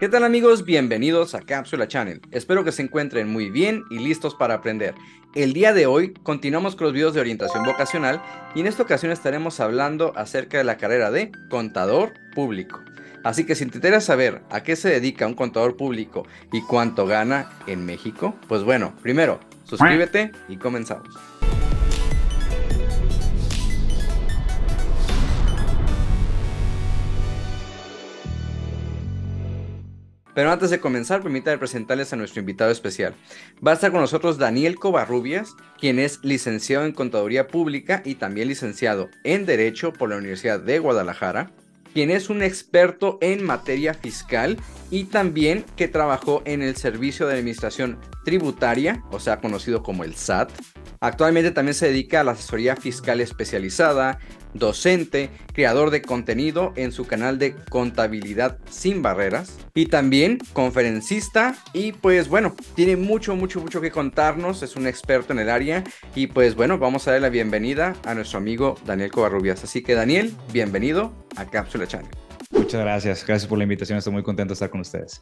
¿Qué tal amigos? Bienvenidos a Cápsula Channel. Espero que se encuentren muy bien y listos para aprender. El día de hoy continuamos con los videos de orientación vocacional y en esta ocasión estaremos hablando acerca de la carrera de contador público. Así que si te interesa saber a qué se dedica un contador público y cuánto gana en México, pues bueno, primero, suscríbete y comenzamos. Pero antes de comenzar, permítame presentarles a nuestro invitado especial. Va a estar con nosotros Daniel Covarrubias, quien es licenciado en Contaduría Pública y también licenciado en Derecho por la Universidad de Guadalajara, quien es un experto en materia fiscal y también que trabajó en el Servicio de Administración Tributaria, o sea, conocido como el SAT. Actualmente también se dedica a la asesoría fiscal especializada, docente, creador de contenido en su canal de Contabilidad Sin Barreras y también conferencista y pues bueno, tiene mucho que contarnos, es un experto en el área y pues bueno, vamos a darle la bienvenida a nuestro amigo Daniel Covarrubias. Así que Daniel, bienvenido a Cápsula Channel. Muchas gracias. Gracias por la invitación. Estoy muy contento de estar con ustedes.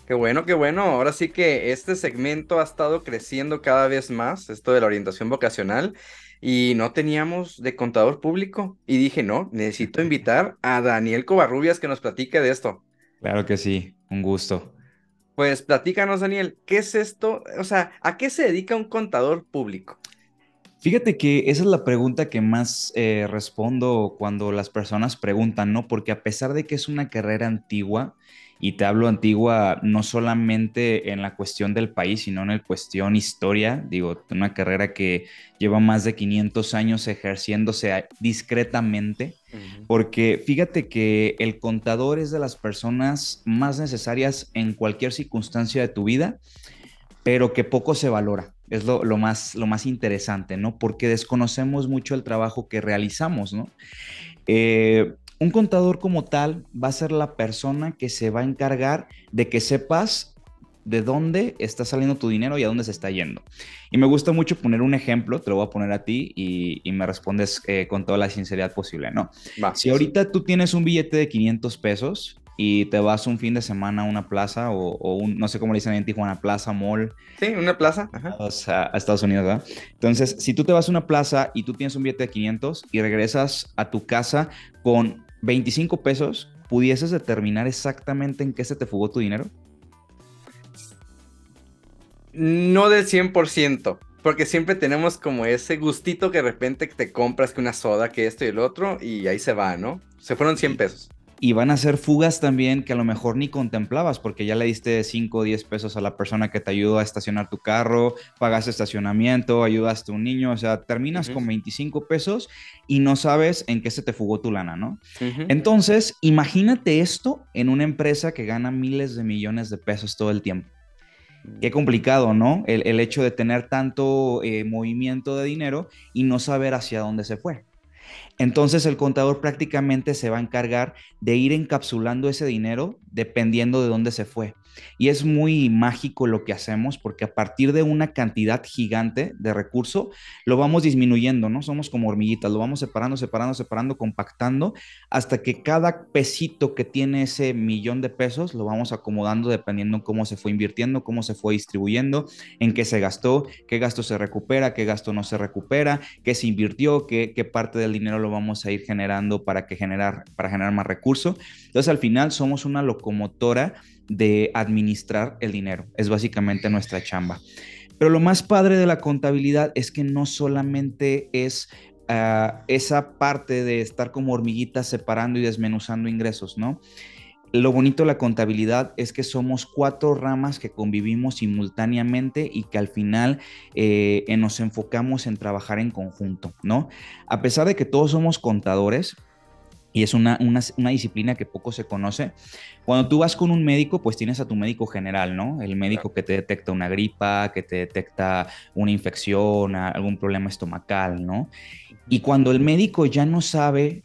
Qué bueno, qué bueno. Ahora sí que este segmento ha estado creciendo cada vez más, esto de la orientación vocacional, y no teníamos de contador público. Y dije, no, necesito invitar a Daniel Covarrubias que nos platique de esto. Claro que sí. Un gusto. Pues platícanos, Daniel, ¿qué es esto? O sea, ¿a qué se dedica un contador público? Fíjate que esa es la pregunta que más respondo cuando las personas preguntan, ¿no? Porque a pesar de que es una carrera antigua, y te hablo antigua no solamente en la cuestión del país, sino en la cuestión historia, digo, una carrera que lleva más de 500 años ejerciéndose discretamente, Ujú. porque fíjate que el contador es de las personas más necesarias en cualquier circunstancia de tu vida, pero que poco se valora. Es lo más interesante, ¿no? Porque desconocemos mucho el trabajo que realizamos, ¿no? Un contador como tal va a ser la persona que se va a encargar de que sepas de dónde está saliendo tu dinero y a dónde se está yendo. Y me gusta mucho poner un ejemplo, te lo voy a poner a ti y me respondes con toda la sinceridad posible, ¿no? Va. Si ahorita tú tienes un billete de 500 pesos y te vas un fin de semana a una plaza no sé cómo le dicen en Tijuana, plaza, mall, Sí, una plaza. Ajá. a Estados Unidos, ¿verdad? Entonces, si tú te vas a una plaza y tú tienes un billete de 500 y regresas a tu casa con 25 pesos, ¿pudieses determinar exactamente en qué se te fugó tu dinero? No del 100%, porque siempre tenemos como ese gustito que de repente te compras que una soda, que esto y el otro, y ahí se va, ¿no? Se fueron 100 Y, pesos. y van a ser fugas también que a lo mejor ni contemplabas porque ya le diste 5 o 10 pesos a la persona que te ayudó a estacionar tu carro, pagaste estacionamiento, ayudaste a un niño, o sea, terminas Ujú, con 25 pesos y no sabes en qué se te fugó tu lana, ¿no? ujú. Entonces, imagínate esto en una empresa que gana miles de millones de pesos todo el tiempo. Qué complicado, ¿no? El hecho de tener tanto movimiento de dinero y no saber hacia dónde se fue. Entonces el contador prácticamente se va a encargar de ir encapsulando ese dinero dependiendo de dónde se fue. Y es muy mágico lo que hacemos porque a partir de una cantidad gigante de recurso lo vamos disminuyendo, ¿no? Somos como hormiguitas, lo vamos separando, compactando hasta que cada pesito que tiene ese millón de pesos lo vamos acomodando dependiendo cómo se fue invirtiendo, cómo se fue distribuyendo, en qué se gastó, qué gasto se recupera, qué gasto no se recupera, qué se invirtió, qué parte del dinero lo vamos a ir generando para generar más recursos. Entonces, al final somos una locomotora de administrar el dinero. Es básicamente nuestra chamba. Pero lo más padre de la contabilidad es que no solamente es esa parte de estar como hormiguitas separando y desmenuzando ingresos, ¿no? Lo bonito de la contabilidad es que somos cuatro ramas que convivimos simultáneamente y que al final nos enfocamos en trabajar en conjunto, ¿no? A pesar de que todos somos contadores, y es una disciplina que poco se conoce. Cuando tú vas con un médico, pues tienes a tu médico general, ¿no? El Claro. médico que te detecta una gripa, que te detecta una infección, algún problema estomacal, ¿no? Ujú. Y cuando el médico ya no sabe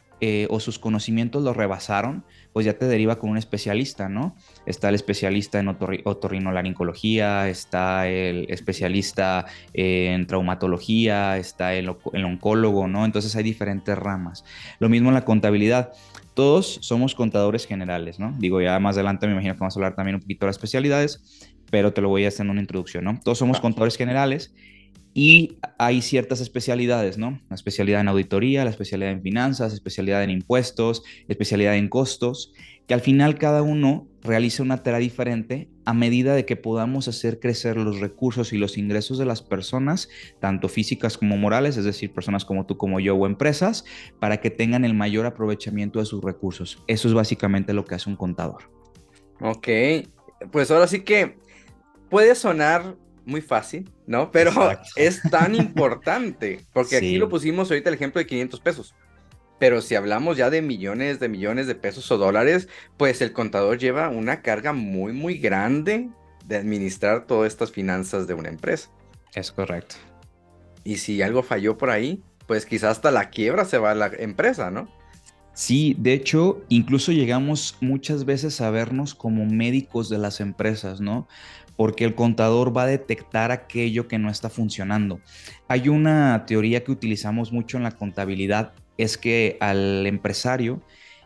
o sus conocimientos lo rebasaron, pues ya te deriva con un especialista, ¿no? Está el especialista en otorrinolaringología, está el especialista en traumatología, está el oncólogo, ¿no? Entonces hay diferentes ramas. Lo mismo en la contabilidad. Todos somos contadores generales, ¿no? Digo, ya más adelante me imagino que vamos a hablar también un poquito de las especialidades, pero te lo voy a hacer en una introducción, ¿no? Todos somos Va. contadores generales y hay ciertas especialidades, ¿no? La especialidad en auditoría, la especialidad en finanzas, especialidad en impuestos, especialidad en costos, que al final cada uno realiza una tarea diferente a medida de que podamos hacer crecer los recursos y los ingresos de las personas, tanto físicas como morales, es decir, personas como tú, como yo o empresas, para que tengan el mayor aprovechamiento de sus recursos. Eso es básicamente lo que hace un contador. Ok, pues ahora sí que puede sonar muy fácil, ¿no? Pero Exacto. es tan importante, porque aquí lo Sí. pusimos ahorita el ejemplo de 500 pesos. Pero si hablamos ya de millones de pesos o dólares, pues el contador lleva una carga muy, muy grande de administrar todas estas finanzas de una empresa. Es correcto. Y si algo falló por ahí, pues quizás hasta la quiebra se va a la empresa, ¿no? Sí, de hecho, incluso llegamos muchas veces a vernos como médicos de las empresas, ¿no? Porque el contador va a detectar aquello que no está funcionando. Hay una teoría que utilizamos mucho en la contabilidad, es que al empresario,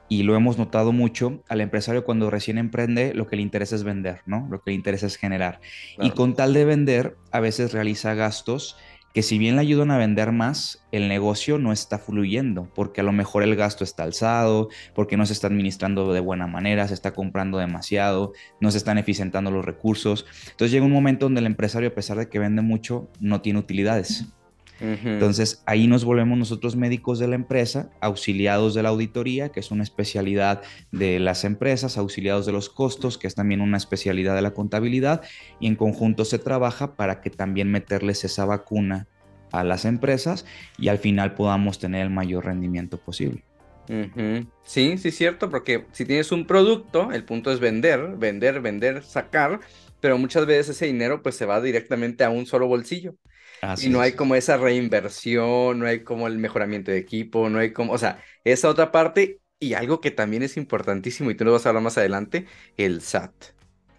y lo hemos notado mucho, al empresario cuando recién emprende, lo que le interesa es vender, ¿no? Lo que le interesa es generar. Y Claro. con tal de vender, a veces realiza gastos que si bien le ayudan a vender más, el negocio no está fluyendo, porque a lo mejor el gasto está alzado, porque no se está administrando de buena manera, se está comprando demasiado, no se están eficientando los recursos. Entonces llega un momento donde el empresario, a pesar de que vende mucho, no tiene utilidades. Ujú. Entonces ahí nos volvemos nosotros médicos de la empresa, auxiliados de la auditoría, que es una especialidad de las empresas, auxiliados de los costos, que es también una especialidad de la contabilidad, y en conjunto se trabaja para que también meterles esa vacuna a las empresas y al final podamos tener el mayor rendimiento posible. Ujú. Sí, sí, cierto, porque si tienes un producto, el punto es vender, vender, vender, sacar, pero muchas veces ese dinero pues se va directamente a un solo bolsillo y Así no hay es. como esa reinversión, no hay como el mejoramiento de equipo, no hay como, o sea, esa otra parte y algo que también es importantísimo y tú nos vas a hablar más adelante, el SAT.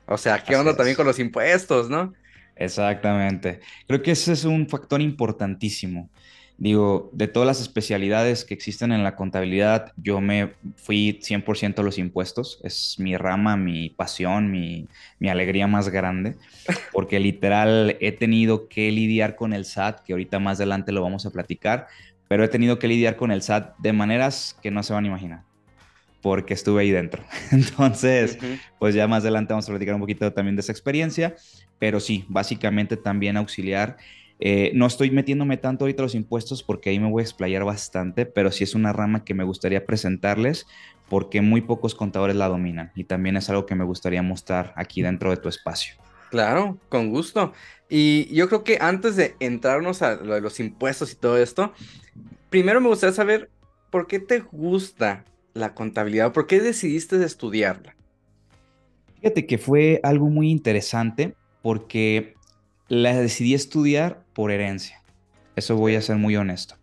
O sea, ¿qué Así onda también es. con los impuestos, no? Exactamente. Creo que ese es un factor importantísimo. Digo, de todas las especialidades que existen en la contabilidad, yo me fui 100% a los impuestos. Es mi rama, mi pasión, mi alegría más grande, porque literal he tenido que lidiar con el SAT, que ahorita más adelante lo vamos a platicar, pero he tenido que lidiar con el SAT de maneras que no se van a imaginar porque estuve ahí dentro. Entonces, Ujú. pues ya más adelante vamos a platicar un poquito también de esa experiencia, pero sí, básicamente también auxiliar. No estoy metiéndome tanto ahorita a los impuestos porque ahí me voy a explayar bastante, pero sí es una rama que me gustaría presentarles porque muy pocos contadores la dominan y también es algo que me gustaría mostrar aquí dentro de tu espacio. Claro, con gusto. Y yo creo que antes de entrarnos a lo de los impuestos y todo esto, primero me gustaría saber por qué te gusta la contabilidad, por qué decidiste de estudiarla. Fíjate que fue algo muy interesante porque la decidí estudiar por herencia. Eso voy a Ok. ser muy honesto.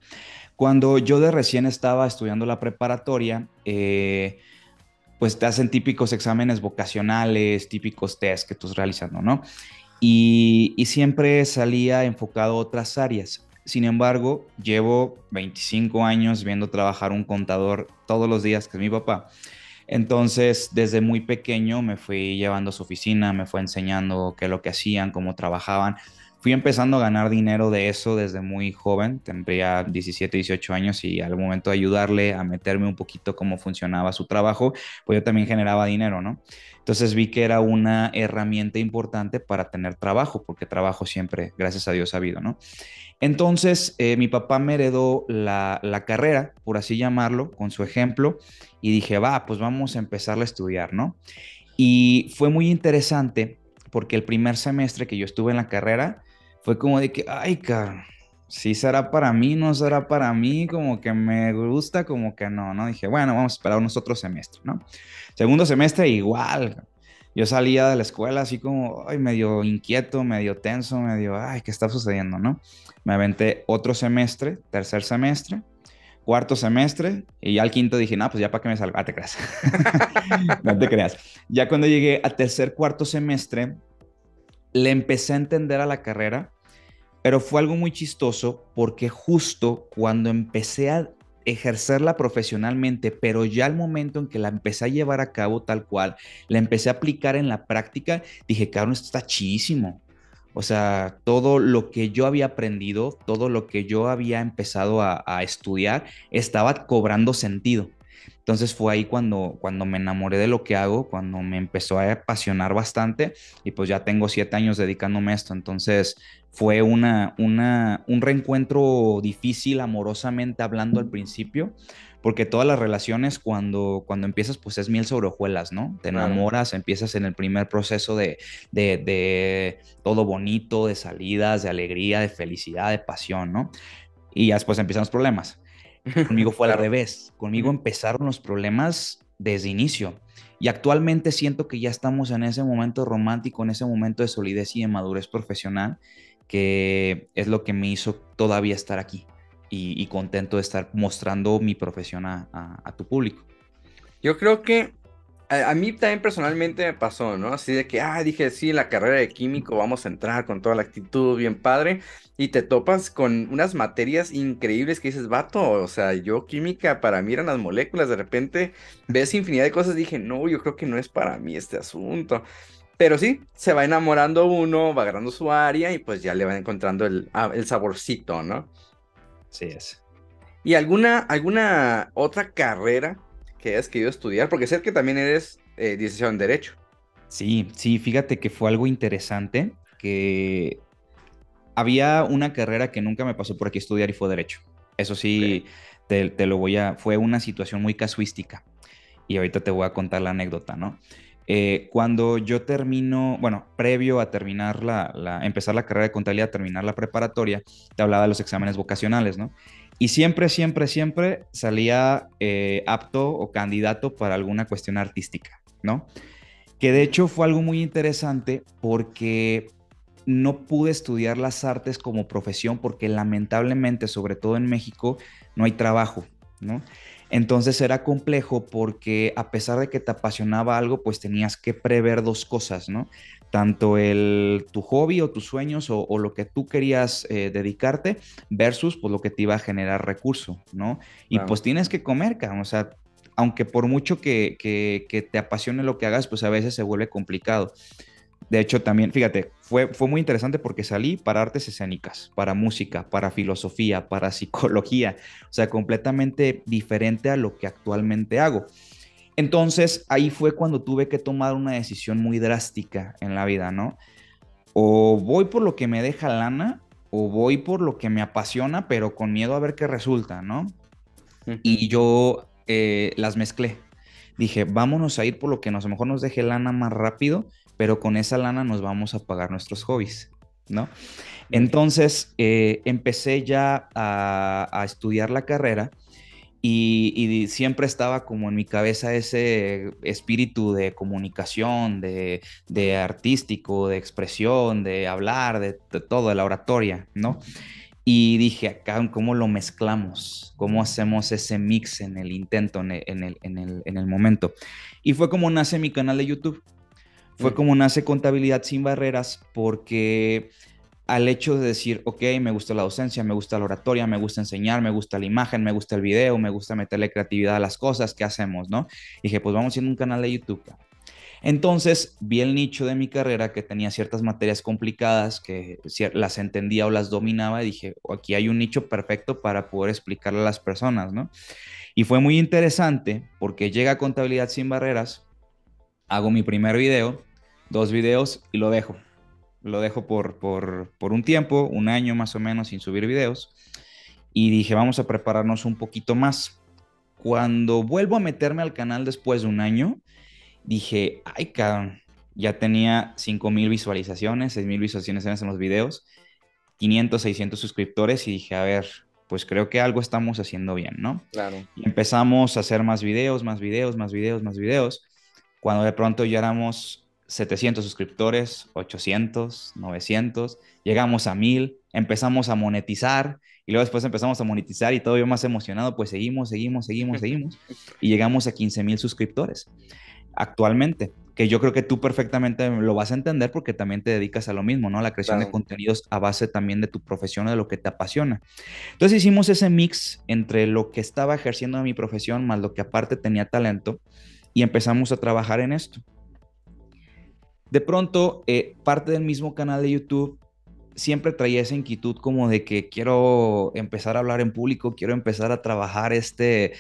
Cuando yo de recién estaba estudiando la preparatoria, pues te hacen típicos exámenes vocacionales, típicos test que tú estás realizando, ¿no? Y siempre salía enfocado a otras áreas. Sin embargo, llevo 25 años viendo trabajar un contador todos los días, que es mi papá. Entonces, desde muy pequeño me fui llevando a su oficina, me fue enseñando qué es lo que hacían, cómo trabajaban. Fui empezando a ganar dinero de eso desde muy joven, tendría 17, 18 años y al momento de ayudarle a meterme un poquito cómo funcionaba su trabajo, pues yo también generaba dinero, ¿no? Entonces vi que era una herramienta importante para tener trabajo, porque trabajo siempre, gracias a Dios, ha habido, ¿no? Entonces, mi papá me heredó la carrera, por así llamarlo, con su ejemplo, y dije, va, pues vamos a empezar a estudiar, ¿no? Y fue muy interesante porque el primer semestre que yo estuve en la carrera fue como de que, ay, car, sí será para mí, no será para mí, como que me gusta, como que no, ¿no? Dije, bueno, vamos a esperar unos otros semestres, ¿no? Segundo semestre igual. Yo salía de la escuela así como, ay, medio inquieto, medio tenso, medio, ay, ¿qué está sucediendo, no? Me aventé otro semestre, tercer semestre, cuarto semestre, y ya al quinto dije, no, pues ya para qué me salgo. Ah, te creas. No te creas. Ya cuando llegué a tercer, cuarto semestre, le empecé a entender a la carrera, pero fue algo muy chistoso porque justo cuando empecé a ejercerla profesionalmente, pero ya al momento en que la empecé a llevar a cabo tal cual, la empecé a aplicar en la práctica, dije, cabrón, esto está chidísimo. O sea, todo lo que yo había aprendido, todo lo que yo había empezado a estudiar, estaba cobrando sentido. Entonces fue ahí cuando me enamoré de lo que hago, cuando me empezó a apasionar bastante y pues ya tengo 7 años dedicándome a esto. Entonces fue un reencuentro difícil, amorosamente hablando al principio, porque todas las relaciones cuando empiezas pues es miel sobre hojuelas, ¿no? Te Claro. enamoras, empiezas en el primer proceso de todo bonito, de salidas, de alegría, de felicidad, de pasión, ¿no? Y ya después empiezan los problemas. Conmigo fue al Claro. revés. Conmigo Ujú. empezaron los problemas desde inicio. Y actualmente siento que ya estamos en ese momento romántico, en ese momento de solidez y de madurez profesional, que es lo que me hizo todavía estar aquí y contento de estar mostrando mi profesión a tu público. Yo creo que a mí también personalmente me pasó, ¿no? Así de que, dije, sí, en la carrera de químico vamos a entrar con toda la actitud, bien padre, y te topas con unas materias increíbles que dices, vato, o sea, yo química para mí eran las moléculas, de repente ves infinidad de cosas, dije, no, yo creo que no es para mí este asunto. Pero sí, se va enamorando uno, va agarrando su área y pues ya le va encontrando el saborcito, ¿no? Así es. ¿Y alguna otra carrera que hayas querido estudiar? Porque sé que también eres licenciado en Derecho. Sí, sí, fíjate que fue algo interesante, que había una carrera que nunca me pasó por aquí estudiar y fue derecho. Eso Ok. sí, fue una situación muy casuística y ahorita te voy a contar la anécdota, ¿no? Cuando yo termino, bueno, previo a terminar empezar la carrera de contabilidad, terminar la preparatoria, te hablaba de los exámenes vocacionales, ¿no? Y siempre, siempre, siempre salía apto o candidato para alguna cuestión artística, ¿no? Que de Mm. hecho fue algo muy interesante porque no pude estudiar las artes como profesión porque lamentablemente, sobre todo en México, no hay trabajo, ¿no? Entonces era complejo porque a pesar de que te apasionaba algo, pues tenías que prever dos cosas, ¿no? Tanto tu hobby o tus sueños o lo que tú querías dedicarte versus pues lo que te iba a generar recurso, ¿no? Y Claro. pues tienes que comer, cabrón, o sea, aunque por mucho que te apasione lo que hagas, pues a veces se vuelve complicado. De hecho, también, fíjate, fue muy interesante porque salí para artes escénicas, para música, para filosofía, para psicología, o sea, completamente diferente a lo que actualmente hago. Entonces, ahí fue cuando tuve que tomar una decisión muy drástica en la vida, ¿no? O voy por lo que me deja lana, o voy por lo que me apasiona, pero con miedo a ver qué resulta, ¿no? Ujú. Y yo las mezclé. Dije, vámonos a ir por lo que a lo mejor nos deje lana más rápido, pero con esa lana nos vamos a pagar nuestros hobbies, ¿no? Ok. Entonces empecé ya a estudiar la carrera y siempre estaba como en mi cabeza ese espíritu de comunicación, de artístico, de expresión, de hablar, de todo, de la oratoria, ¿no? Y dije, acá, ¿cómo lo mezclamos? ¿Cómo hacemos ese mix en el intento, en el momento? Y fue como nace mi canal de YouTube. Fue Mm. como nace Contabilidad Sin Barreras, porque al hecho de decir, ok, me gusta la docencia, me gusta la oratoria, me gusta enseñar, me gusta la imagen, me gusta el video, me gusta meterle creatividad a las cosas, ¿qué hacemos, no? Dije, pues vamos haciendo un canal de YouTube. Entonces vi el nicho de mi carrera que tenía ciertas materias complicadas que las entendía o las dominaba y dije, aquí hay un nicho perfecto para poder explicarle a las personas, ¿no? Y fue muy interesante porque llega Contabilidad Sin Barreras, hago mi primer video, dos videos y lo dejo. Lo dejo por un tiempo, un año más o menos sin subir videos. Y dije, vamos a prepararnos un poquito más. Cuando vuelvo a meterme al canal después de un año, dije, ay, cabrón, ya tenía 5,000 visualizaciones, 6,000 visualizaciones en los videos, 500, 600 suscriptores y dije, a ver, pues creo que algo estamos haciendo bien, ¿no? Claro. Y empezamos a hacer más videos, más videos, más videos, más videos, cuando de pronto ya éramos 700 suscriptores, 800, 900, llegamos a 1000, empezamos a monetizar y luego después empezamos a monetizar y todavía más emocionado, pues seguimos y llegamos a 15,000 suscriptores actualmente, que yo creo que tú perfectamente lo vas a entender porque también te dedicas a lo mismo, ¿no? A la creación de Claro. contenidos a base también de tu profesión o de lo que te apasiona. Entonces hicimos ese mix entre lo que estaba ejerciendo de mi profesión más lo que aparte tenía talento y empezamos a trabajar en esto. De pronto, parte del mismo canal de YouTube siempre traía esa inquietud como de que quiero empezar a hablar en público, quiero empezar a trabajar este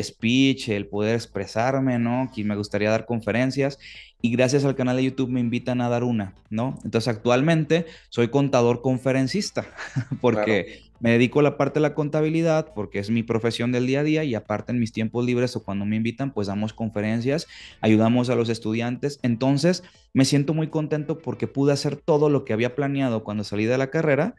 speech, el poder expresarme, ¿no? Que me gustaría dar conferencias y gracias al canal de YouTube me invitan a dar una, ¿no? Entonces actualmente soy contador conferencista Claro. porque me dedico a la parte de la contabilidad porque es mi profesión del día a día y aparte en mis tiempos libres o cuando me invitan pues damos conferencias, ayudamos a los estudiantes, entonces me siento muy contento porque pude hacer todo lo que había planeado cuando salí de la carrera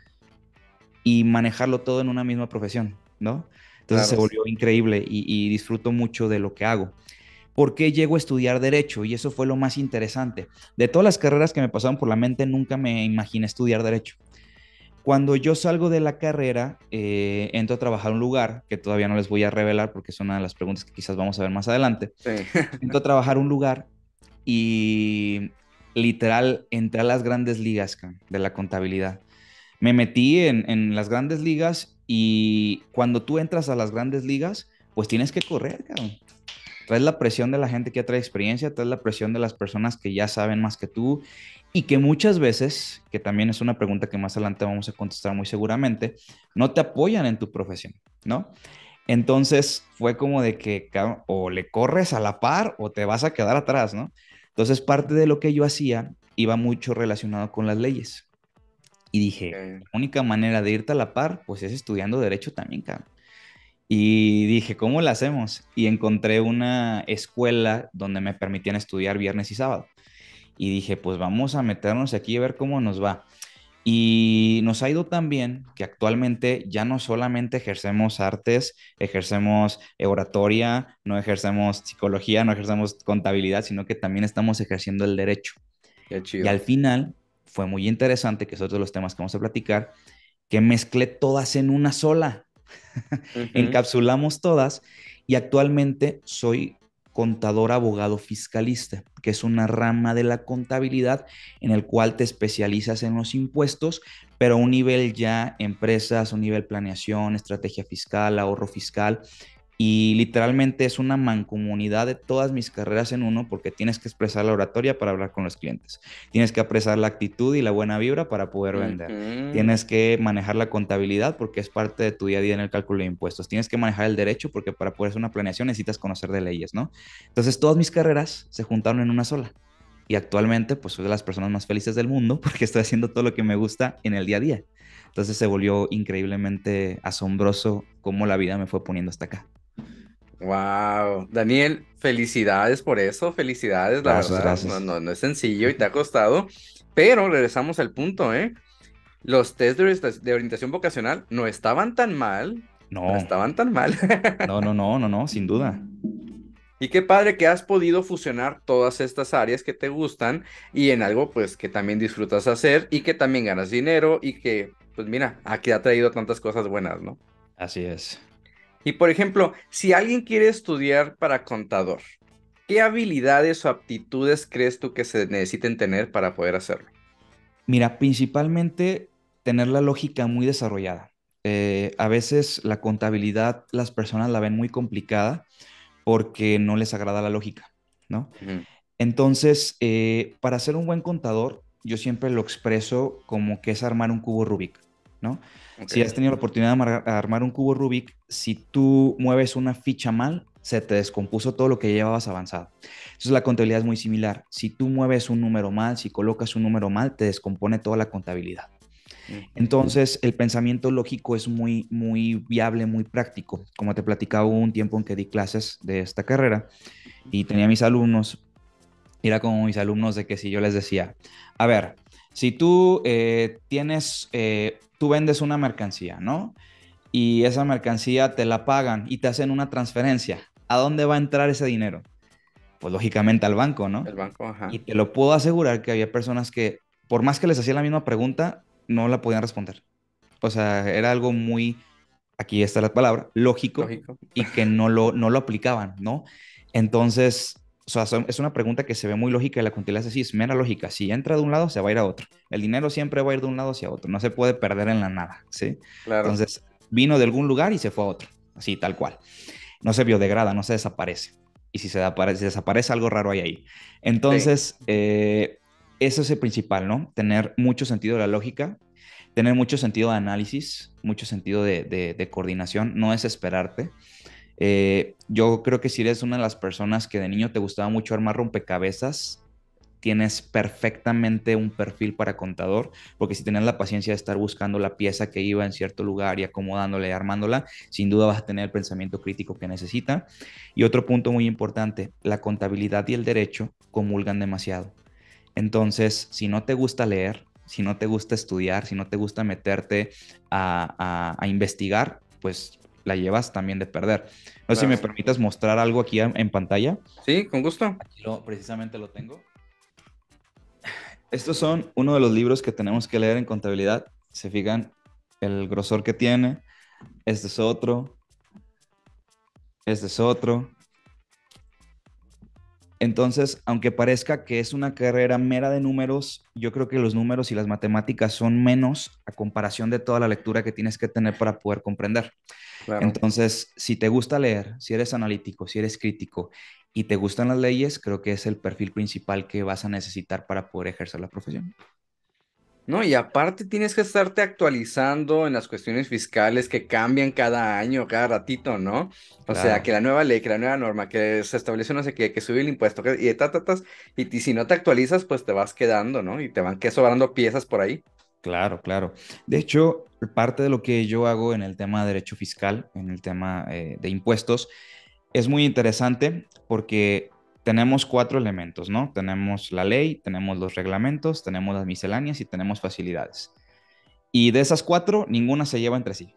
y manejarlo todo en una misma profesión, ¿no? Entonces se Claro. volvió increíble y disfruto mucho de lo que hago. ¿Por qué llego a estudiar derecho? Y eso fue lo más interesante. De todas las carreras que me pasaron por la mente, nunca me imaginé estudiar derecho. Cuando yo salgo de la carrera, entro a trabajar a un lugar que todavía no les voy a revelar porque es una de las preguntas que quizás vamos a ver más adelante. Sí. Entro a trabajar a un lugar y literal entré a las grandes ligas de la contabilidad. Me metí en las grandes ligas y cuando tú entras a las grandes ligas, pues tienes que correr, cabrón. Traes la presión de la gente que ya trae experiencia, traes la presión de las personas que ya saben más que tú y que muchas veces, que también es una pregunta que más adelante vamos a contestar muy seguramente, no te apoyan en tu profesión, ¿no? Entonces fue como de que o le corres a la par o te vas a quedar atrás, ¿no? Entonces parte de lo que yo hacía iba mucho relacionado con las leyes. Y dije, Ok. la única manera de irte a la par, pues es estudiando derecho también, cabrón. Y dije, ¿cómo lo hacemos? Y encontré una escuela donde me permitían estudiar viernes y sábado. Y dije, pues vamos a meternos aquí a ver cómo nos va. Y nos ha ido tan bien que actualmente ya no solamente ejercemos artes, ejercemos oratoria, no ejercemos psicología, no ejercemos contabilidad, sino que también estamos ejerciendo el derecho. Qué Y al chido. final fue muy interesante, que es otro de los temas que vamos a platicar, que mezclé todas en una sola. Ujú. Encapsulamos todas y actualmente soy contador abogado fiscalista, que es una rama de la contabilidad en el cual te especializas en los impuestos, pero a un nivel ya empresas, un nivel planeación, estrategia fiscal, ahorro fiscal. Y literalmente es una mancomunidad de todas mis carreras en uno porque tienes que expresar la oratoria para hablar con los clientes. Tienes que expresar la actitud y la buena vibra para poder vender. Ujú. Tienes que manejar la contabilidad porque es parte de tu día a día en el cálculo de impuestos. Tienes que manejar el derecho porque para poder hacer una planeación necesitas conocer de leyes, ¿no? Entonces todas mis carreras se juntaron en una sola. Y actualmente pues soy de las personas más felices del mundo porque estoy haciendo todo lo que me gusta en el día a día. Entonces se volvió increíblemente asombroso cómo la vida me fue poniendo hasta acá. Wow, Daniel, felicidades por eso, felicidades, la Gracias, verdad, no, gracias. no, no es sencillo y te ha costado, pero regresamos al punto, ¿eh? Los test de orientación vocacional no estaban tan mal, no No, estaban tan mal. no, sin duda. Y qué padre que has podido fusionar todas estas áreas que te gustan y en algo pues que también disfrutas hacer y que también ganas dinero y que pues mira, aquí ha traído tantas cosas buenas, ¿no? Así es. Y por ejemplo, si alguien quiere estudiar para contador, ¿qué habilidades o aptitudes crees tú que se necesiten tener para poder hacerlo? Mira, principalmente tener la lógica muy desarrollada. A veces la contabilidad las personas la ven muy complicada porque no les agrada la lógica, ¿no? Ujú. Entonces, para ser un buen contador, yo siempre lo expreso como que es armar un cubo Rubik, ¿no? Si Ok. has tenido la oportunidad de armar un cubo Rubik, si tú mueves una ficha mal, se te descompuso todo lo que llevabas avanzado. Entonces, la contabilidad es muy similar. Si tú mueves un número mal, si colocas un número mal, te descompone toda la contabilidad. Ujú. Entonces, el pensamiento lógico es muy, muy viable, muy práctico. Como te platicaba, hubo un tiempo en que di clases de esta carrera y tenía mis alumnos, era como mis alumnos de que si yo les decía, a ver, si tú tú vendes una mercancía, ¿no? Y esa mercancía te la pagan y te hacen una transferencia, ¿a dónde va a entrar ese dinero? Pues lógicamente al banco, ¿no? El banco, ajá. Y te lo puedo asegurar que había personas que, por más que les hacía la misma pregunta, no la podían responder. O sea, era algo muy, aquí está la palabra, lógico, Lógico. y que no lo aplicaban, ¿no? Entonces, o sea, es una pregunta que se ve muy lógica y la contestación es así, es mera lógica. Si entra de un lado, se va a ir a otro. El dinero siempre va a ir de un lado hacia otro, no se puede perder en la nada, ¿sí? Claro. Entonces, vino de algún lugar y se fue a otro, así, tal cual. No se biodegrada, no se desaparece. Y si se desaparece, algo raro hay ahí. Sí. Entonces, eso es el principal, ¿no? Tener mucho sentido de la lógica, tener mucho sentido de análisis, mucho sentido de coordinación, no desesperarte. Yo creo que si eres una de las personas que de niño te gustaba mucho armar rompecabezas, tienes perfectamente un perfil para contador, porque si tienes la paciencia de estar buscando la pieza que iba en cierto lugar y acomodándola y armándola, sin duda vas a tener el pensamiento crítico que necesita. Y otro punto muy importante, la contabilidad y el derecho comulgan demasiado. Entonces, si no te gusta leer, si no te gusta estudiar, si no te gusta meterte a investigar, pues la llevas también de perder. No sé si me Claro. permitas mostrar algo aquí en pantalla. Sí, con gusto. Aquí precisamente lo tengo. Estos son uno de los libros que tenemos que leer en contabilidad. Se fijan el grosor que tiene. Este es otro. Este es otro. Entonces, aunque parezca que es una carrera mera de números, yo creo que los números y las matemáticas son menos a comparación de toda la lectura que tienes que tener para poder comprender. Claro. Entonces, si te gusta leer, si eres analítico, si eres crítico y te gustan las leyes, creo que es el perfil principal que vas a necesitar para poder ejercer la profesión. No, y aparte tienes que estarte actualizando en las cuestiones fiscales que cambian cada año, cada ratito, ¿no? O sea, Claro. que la nueva ley, que la nueva norma, que se establece no sé qué, que sube el impuesto, y y si no te actualizas, pues te vas quedando, ¿no? Y te van que sobrando piezas por ahí. Claro, claro. De hecho, parte de lo que yo hago en el tema de derecho fiscal, en el tema de impuestos, es muy interesante porque tenemos cuatro elementos, ¿no? Tenemos la ley, tenemos los reglamentos, tenemos las misceláneas y tenemos facilidades. Y de esas cuatro, ninguna se lleva entre sí.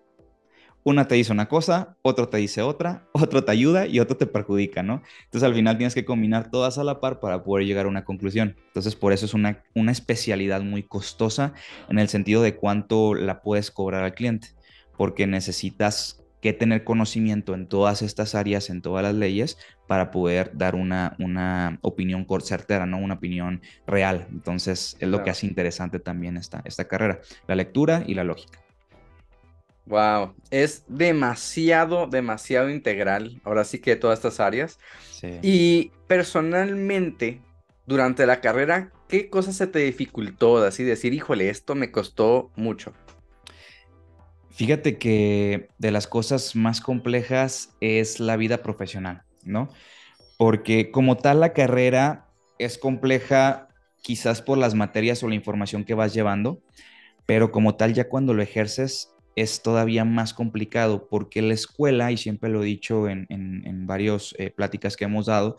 Una te dice una cosa, otro te dice otra, otro te ayuda y otro te perjudica, ¿no? Entonces al final tienes que combinar todas a la par para poder llegar a una conclusión. Entonces por eso es una especialidad muy costosa en el sentido de cuánto la puedes cobrar al cliente, porque necesitas que tener conocimiento en todas estas áreas, en todas las leyes, para poder dar una opinión certera, ¿no? Una opinión real. Entonces es lo que Claro. hace interesante también esta carrera, la lectura y la lógica. Wow, es demasiado, demasiado integral, ahora sí que de todas estas áreas. Sí. Y personalmente, durante la carrera, ¿qué cosa se te dificultó de así decir, híjole, esto me costó mucho? Fíjate que de las cosas más complejas es la vida profesional, ¿no? Porque como tal la carrera es compleja quizás por las materias o la información que vas llevando, pero como tal ya cuando lo ejerces es todavía más complicado porque la escuela, y siempre lo he dicho en varias pláticas que hemos dado,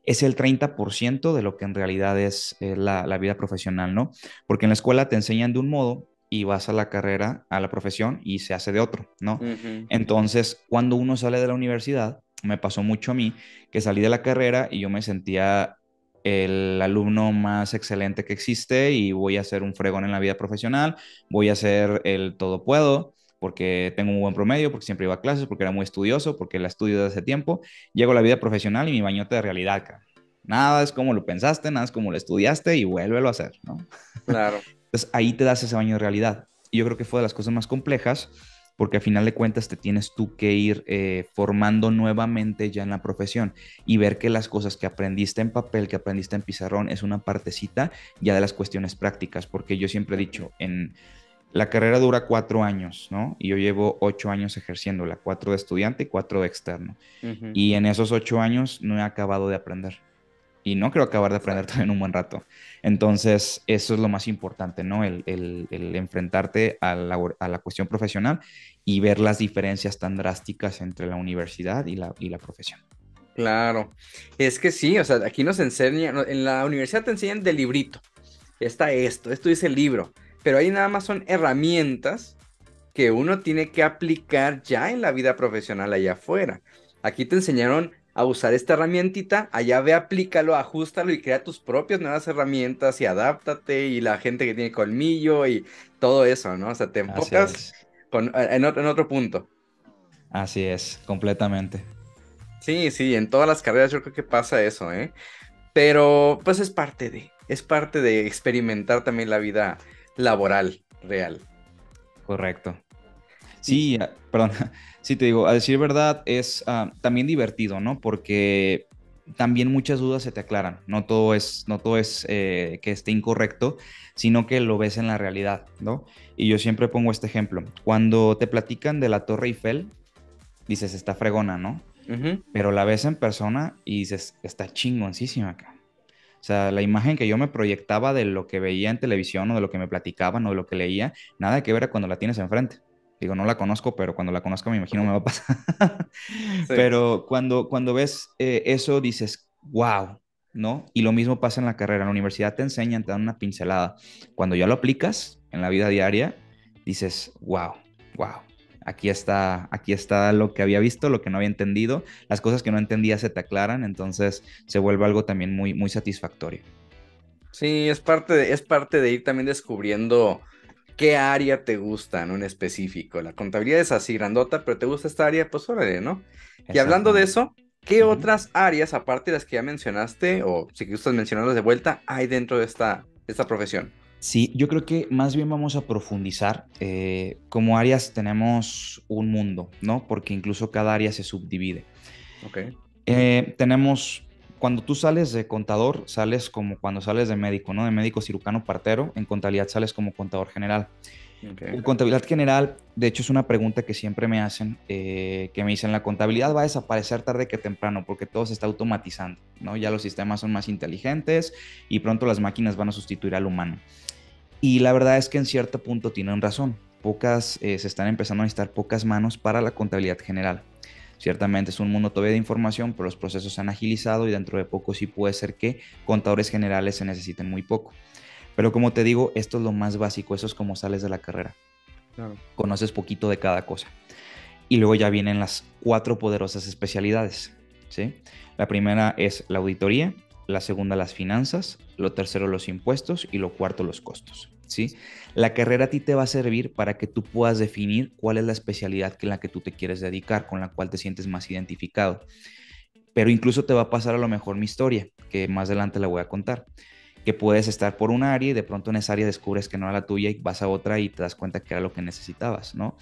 es el 30% de lo que en realidad es la vida profesional, ¿no? Porque en la escuela te enseñan de un modo y vas a la carrera, a la profesión y se hace de otro, ¿no? Ujú. Entonces, cuando uno sale de la universidad, me pasó mucho a mí que salí de la carrera y yo me sentía el alumno más excelente que existe y voy a ser un fregón en la vida profesional, voy a ser el todo puedo porque tengo un buen promedio, porque siempre iba a clases, porque era muy estudioso, porque la estudio desde hace tiempo. Llego a la vida profesional y mi bañote de realidad, cara. Nada es como lo pensaste, nada es como lo estudiaste y vuélvelo a hacer, ¿no? Claro, Entonces ahí te das ese baño de realidad. Y yo creo que fue de las cosas más complejas porque al final de cuentas te tienes tú que ir formando nuevamente ya en la profesión y ver que las cosas que aprendiste en papel, que aprendiste en pizarrón, es una partecita ya de las cuestiones prácticas, porque yo siempre he dicho, en la carrera dura 4 años, ¿no? Y yo llevo 8 años ejerciéndola, 4 de estudiante y 4 de externo. ujú, Y en esos 8 años no he acabado de aprender y no creo acabar de aprender exacto. también un buen rato. Entonces, eso es lo más importante, ¿no? El enfrentarte a la cuestión profesional y ver las diferencias tan drásticas entre la universidad y la profesión. Claro, es que sí, o sea, aquí nos enseñan, en la universidad te enseñan del librito, está esto dice el libro, pero ahí nada más son herramientas que uno tiene que aplicar ya en la vida profesional allá afuera. Aquí te enseñaron a usar esta herramientita, allá ve, aplícalo, ajustalo y crea tus propias nuevas herramientas y adáptate y la gente que tiene colmillo y todo eso, ¿no? O sea, te Así enfocas es, en otro punto. así es, completamente. Sí, sí, en todas las carreras yo creo que pasa eso, ¿eh? Pero pues es parte de experimentar también la vida laboral real. Correcto. Y Sí, perdón, sí te digo, a decir verdad es también divertido, ¿no? Porque también muchas dudas se te aclaran. No todo es que esté incorrecto, sino que lo ves en la realidad, ¿no? Y yo siempre pongo este ejemplo. Cuando te platican de la Torre Eiffel, dices, está fregona, ¿no? ujú. Pero la ves en persona y dices, está chingoncísima acá. O sea, la imagen que yo me proyectaba de lo que veía en televisión o de lo que me platicaban o de lo que leía, nada que ver a cuando la tienes enfrente. Digo, no la conozco, pero cuando la conozca me imagino me va a pasar. Sí. Pero cuando ves eso dices, wow, ¿no? Y lo mismo pasa en la carrera. En la universidad te enseñan, te dan una pincelada. Cuando ya lo aplicas en la vida diaria, dices, wow, wow. Aquí está lo que había visto, lo que no había entendido, las cosas que no entendía se te aclaran, entonces se vuelve algo también muy, muy satisfactorio. Sí, es parte de ir también descubriendo qué área te gusta, ¿no? En específico. La contabilidad es así grandota, pero te gusta esta área, pues órale, ¿no? Y hablando de Exactamente. eso, ¿qué Ujú. otras áreas, aparte de las que ya mencionaste, o si gustas mencionarlas de vuelta, hay dentro de esta profesión? Sí, yo creo que más bien vamos a profundizar. Como áreas tenemos un mundo, ¿no? Porque incluso cada área se subdivide. Ok, Tenemos, cuando tú sales de contador, sales como cuando sales de médico, ¿no? De médico cirujano partero, en contabilidad sales como contador general. ok. En contabilidad general, de hecho, es una pregunta que siempre me hacen, que me dicen, la contabilidad va a desaparecer tarde que temprano porque todo se está automatizando, ¿no? Ya los sistemas son más inteligentes y pronto las máquinas van a sustituir al humano. Y la verdad es que en cierto punto tienen razón. Se están empezando a necesitar pocas manos para la contabilidad general. Ciertamente es un mundo todavía de información, pero los procesos se han agilizado y dentro de poco sí puede ser que contadores generales se necesiten muy poco. Pero como te digo, esto es lo más básico, eso es como sales de la carrera. Claro. Conoces poquito de cada cosa. Y luego ya vienen las cuatro poderosas especialidades, ¿sí? La primera es la auditoría, la segunda las finanzas, lo tercero los impuestos y lo cuarto los costos, ¿sí? La carrera a ti te va a servir para que tú puedas definir cuál es la especialidad en la que tú te quieres dedicar, con la cual te sientes más identificado. Pero incluso te va a pasar a lo mejor mi historia, que más adelante la voy a contar, que puedes estar por una área y de pronto en esa área descubres que no era la tuya y vas a otra y te das cuenta que era lo que necesitabas, ¿no?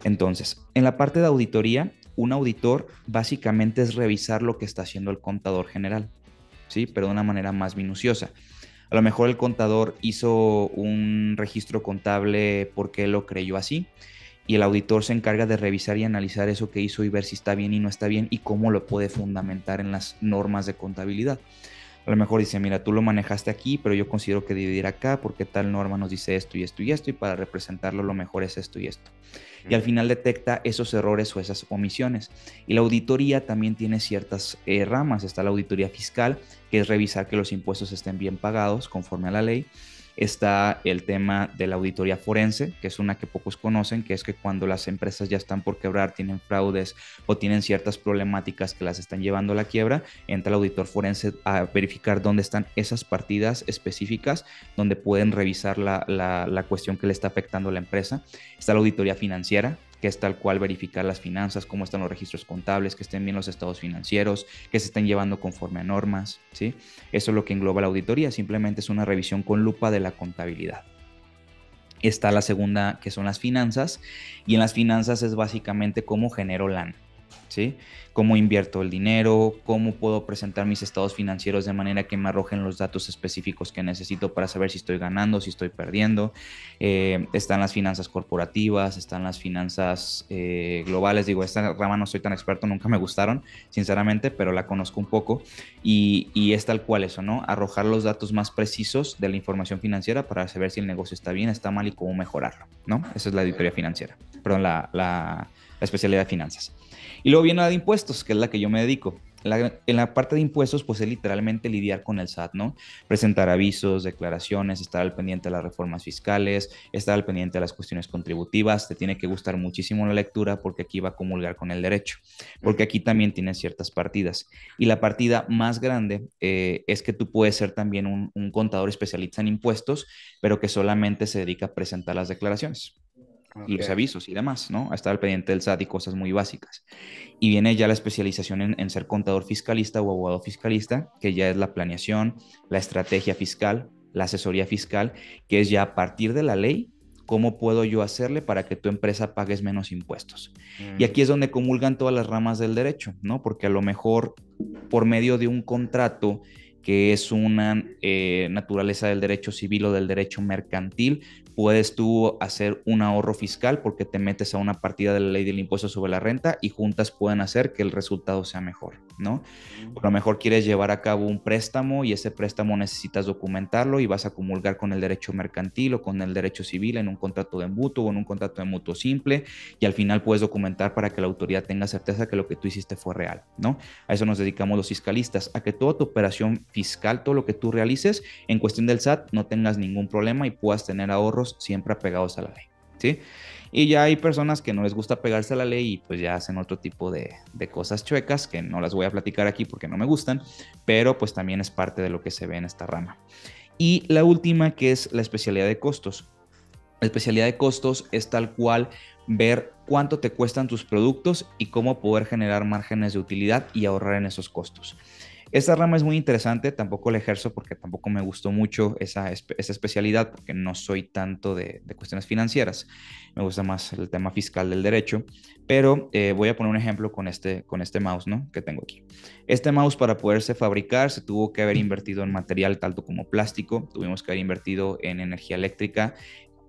Entonces, en la parte de auditoría, un auditor básicamente es revisar lo que está haciendo el contador general, ¿sí? Pero de una manera más minuciosa. A lo mejor el contador hizo un registro contable porque él lo creyó así y el auditor se encarga de revisar y analizar eso que hizo y ver si está bien y no está bien y cómo lo puede fundamentar en las normas de contabilidad. A lo mejor dice, mira, tú lo manejaste aquí, pero yo considero que dividir acá porque tal norma nos dice esto y esto y esto y para representarlo lo mejor es esto y esto. Y al Ujú. final detecta esos errores o esas omisiones. Y la auditoría también tiene ciertas ramas. Está la auditoría fiscal, que es revisar que los impuestos estén bien pagados conforme a la ley. Está el tema de la auditoría forense, que es una que pocos conocen, que es que cuando las empresas ya están por quebrar, tienen fraudes o tienen ciertas problemáticas que las están llevando a la quiebra, entra el auditor forense a verificar dónde están esas partidas específicas, donde pueden revisar la cuestión que le está afectando a la empresa. Está la auditoría financiera, que es tal cual verificar las finanzas, cómo están los registros contables, que estén bien los estados financieros, que se estén llevando conforme a normas, ¿sí? Eso es lo que engloba la auditoría, simplemente es una revisión con lupa de la contabilidad. Está la segunda, que son las finanzas, y en las finanzas es básicamente cómo genero lana, ¿sí? Cómo invierto el dinero, cómo puedo presentar mis estados financieros de manera que me arrojen los datos específicos que necesito para saber si estoy ganando, si estoy perdiendo. Están las finanzas corporativas, están las finanzas globales. Digo, esta rama no soy tan experto, nunca me gustaron, sinceramente, pero la conozco un poco y es tal cual eso, ¿no? Arrojar los datos más precisos de la información financiera para saber si el negocio está bien, está mal y cómo mejorarlo, ¿no? Esa es la auditoría financiera, perdón, la especialidad de finanzas. Y luego viene la de impuestos, que es la que yo me dedico. En la parte de impuestos, pues es literalmente lidiar con el SAT, ¿no? Presentar avisos, declaraciones, estar al pendiente de las reformas fiscales, estar al pendiente de las cuestiones contributivas. Te tiene que gustar muchísimo la lectura porque aquí va a comulgar con el derecho, porque aquí también tienes ciertas partidas. Y la partida más grande es que tú puedes ser también un contador especialista en impuestos, pero que solamente se dedica a presentar las declaraciones y los Ok. avisos y demás, ¿no? A estar al pendiente del SAT y cosas muy básicas. Y viene ya la especialización en ser contador fiscalista o abogado fiscalista, que ya es la planeación, la estrategia fiscal, la asesoría fiscal, que es ya a partir de la ley, cómo puedo yo hacerle para que tu empresa pagues menos impuestos. Y Mm, aquí es donde comulgan todas las ramas del derecho, ¿no? Porque a lo mejor por medio de un contrato que es una naturaleza del derecho civil o del derecho mercantil, puedes tú hacer un ahorro fiscal porque te metes a una partida de la ley del impuesto sobre la renta y juntas pueden hacer que el resultado sea mejor, ¿no? A lo mejor quieres llevar a cabo un préstamo y ese préstamo necesitas documentarlo y vas a comulgar con el derecho mercantil o con el derecho civil en un contrato de mutuo o en un contrato de mutuo simple y al final puedes documentar para que la autoridad tenga certeza que lo que tú hiciste fue real, ¿no? A eso nos dedicamos los fiscalistas, a que toda tu operación fiscal, todo lo que tú realices en cuestión del SAT, no tengas ningún problema y puedas tener ahorros siempre apegados a la ley, ¿sí? Y ya hay personas que no les gusta pegarse a la ley y pues ya hacen otro tipo de cosas chuecas que no las voy a platicar aquí porque no me gustan, pero pues también es parte de lo que se ve en esta rama. Y la última que es la especialidad de costos. La especialidad de costos es tal cual ver cuánto te cuestan tus productos y cómo poder generar márgenes de utilidad y ahorrar en esos costos. Esta rama es muy interesante, tampoco la ejerzo porque tampoco me gustó mucho esa especialidad porque no soy tanto de cuestiones financieras, me gusta más el tema fiscal del derecho, pero voy a poner un ejemplo con este mouse, ¿no? Que tengo aquí. Este mouse para poderse fabricar se tuvo que haber invertido en material tanto como plástico, tuvimos que haber invertido en energía eléctrica,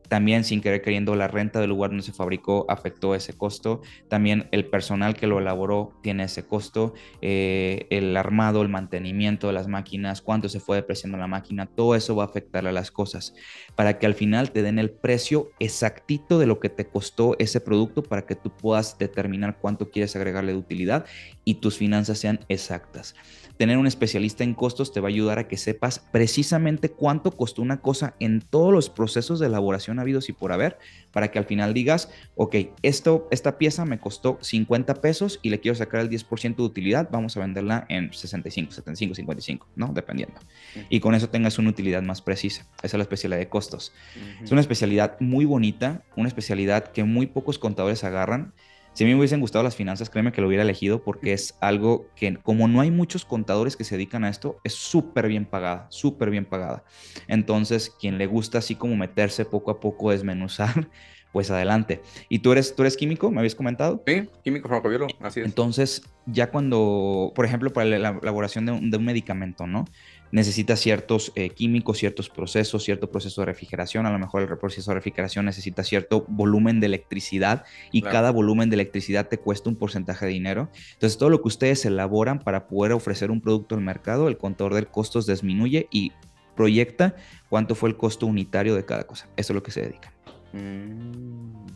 también sin querer queriendo la renta del lugar donde se fabricó afectó ese costo. También el personal que lo elaboró tiene ese costo. El armado, el mantenimiento de las máquinas, cuánto se fue depreciando la máquina, todo eso va a afectar a las cosas para que al final te den el precio exactito de lo que te costó ese producto para que tú puedas determinar cuánto quieres agregarle de utilidad y tus finanzas sean exactas. Tener un especialista en costos te va a ayudar a que sepas precisamente cuánto costó una cosa en todos los procesos de elaboración habidos y por haber, para que al final digas, ok, esta pieza me costó 50 pesos y le quiero sacar el 10% de utilidad, vamos a venderla en 65, 75, 55, ¿no? Dependiendo. Y con eso tengas una utilidad más precisa. Esa es la especialidad de costos. Es una especialidad muy bonita, una especialidad que muy pocos contadores agarran. Si a mí me hubiesen gustado las finanzas, créeme que lo hubiera elegido porque es algo que, como no hay muchos contadores que se dedican a esto, es súper bien pagada, súper bien pagada. Entonces, quien le gusta así como meterse poco a poco, desmenuzar, pues adelante. ¿Y tú eres químico? ¿Me habías comentado? Sí, químico farmacobiólogo, así es. Entonces, ya cuando, por ejemplo, para la elaboración de un medicamento, ¿no? Necesita ciertos químicos, ciertos procesos, cierto proceso de refrigeración. A lo mejor el proceso de refrigeración necesita cierto volumen de electricidad y Claro. cada volumen de electricidad te cuesta un porcentaje de dinero. Entonces, todo lo que ustedes elaboran para poder ofrecer un producto al mercado, el contador de costos disminuye y proyecta cuánto fue el costo unitario de cada cosa. Eso es lo que se dedica. Mm.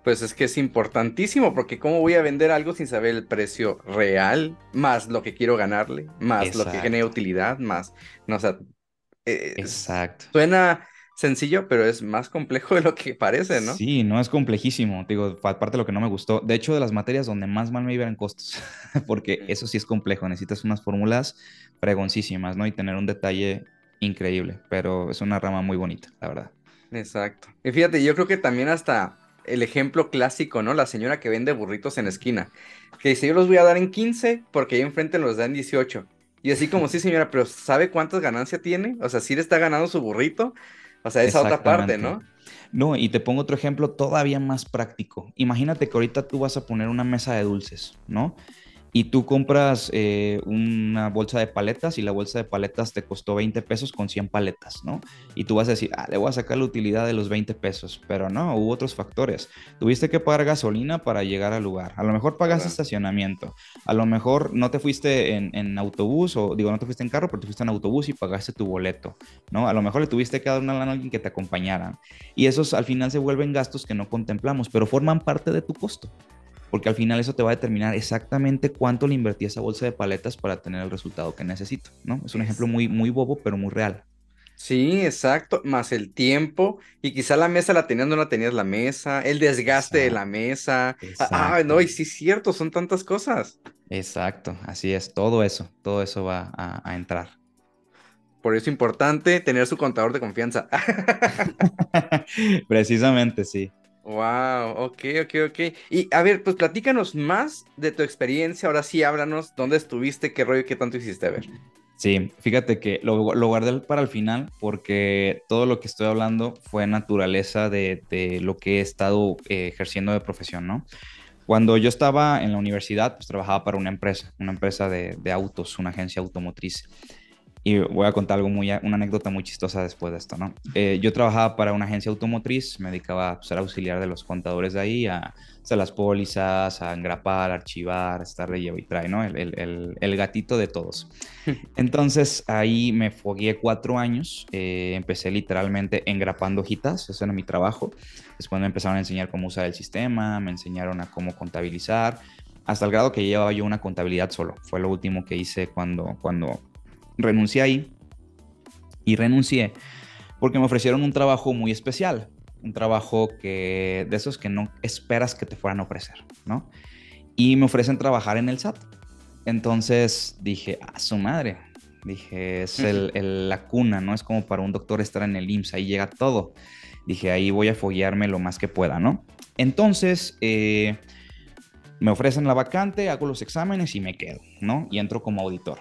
Pues es que es importantísimo, porque ¿cómo voy a vender algo sin saber el precio real, más lo que quiero ganarle, más lo que genera Exacto, utilidad, más, no, o sea, exacto. suena sencillo, pero es más complejo de lo que parece, ¿no? Sí, no es complejísimo, te digo, aparte de lo que no me gustó. De hecho, de las materias donde más mal me iban en costos, porque Mm. eso sí es complejo, necesitas unas fórmulas fregoncísimas, ¿no? Y tener un detalle increíble, pero es una rama muy bonita, la verdad. Exacto. Y fíjate, yo creo que también hasta el ejemplo clásico, ¿no? La señora que vende burritos en la esquina, que dice, yo los voy a dar en 15 porque ahí enfrente los dan 18. Y así como, sí, señora, pero ¿sabe cuántas ganancias tiene? O sea, sí le está ganando su burrito. O sea, esa otra parte, Exactamente. ¿no? No, y te pongo otro ejemplo todavía más práctico. Imagínate que ahorita tú vas a poner una mesa de dulces, ¿no? Y tú compras una bolsa de paletas y la bolsa de paletas te costó 20 pesos con 100 paletas, ¿no? Y tú vas a decir, le voy a sacar la utilidad de los 20 pesos, pero no, hubo otros factores. Tuviste que pagar gasolina para llegar al lugar, a lo mejor pagaste ¿Verdad? estacionamiento, a lo mejor no te fuiste en autobús o digo, no te fuiste en carro, pero te fuiste en autobús y pagaste tu boleto, ¿no? A lo mejor le tuviste que dar una lana a alguien que te acompañara. Y esos al final se vuelven gastos que no contemplamos, pero forman parte de tu costo. porque al final eso te va a determinar exactamente cuánto le invertí a esa bolsa de paletas para tener el resultado que necesito, ¿no? Es un ejemplo Es- muy, muy bobo, pero muy real. Sí, exacto, más el tiempo y quizá la mesa la tenías, no la tenías la mesa, el desgaste de la Exacto, mesa. No, exacto, y sí es cierto, son tantas cosas. exacto, así es, todo eso va a entrar. Por eso es importante tener su contador de confianza. Precisamente, sí. Wow, ok, ok, ok. Y a ver, pues platícanos más de tu experiencia. Ahora sí, háblanos dónde estuviste, qué rollo, qué tanto hiciste. A ver. Sí, fíjate que lo guardé para el final porque todo lo que estoy hablando fue naturaleza de lo que he estado ejerciendo de profesión, ¿no? Cuando yo estaba en la universidad, pues trabajaba para una empresa de autos, una agencia automotriz. Y voy a contar una anécdota muy chistosa después de esto, ¿no? Yo trabajaba para una agencia automotriz, me dedicaba a ser auxiliar de los contadores de ahí, a hacer las pólizas, a engrapar, archivar, estar de llevo y trae, ¿no? El gatito de todos. Entonces ahí me fogueé 4 años, empecé literalmente engrapando hojitas, ese era mi trabajo. Después me empezaron a enseñar cómo usar el sistema, me enseñaron a cómo contabilizar, hasta el grado que llevaba yo una contabilidad solo. Fue lo último que hice cuando renuncié ahí. Y renuncié porque me ofrecieron un trabajo muy especial, un trabajo de esos que no esperas que te fueran a ofrecer, ¿no? Y me ofrecen trabajar en el SAT. Entonces dije, a su madre. Dije, es la cuna, ¿no? Es como para un doctor estar en el IMSS, ahí llega todo. Dije, ahí voy a foguearme lo más que pueda, ¿no? Entonces, me ofrecen la vacante, hago los exámenes y me quedo, ¿no? Y entro como auditor.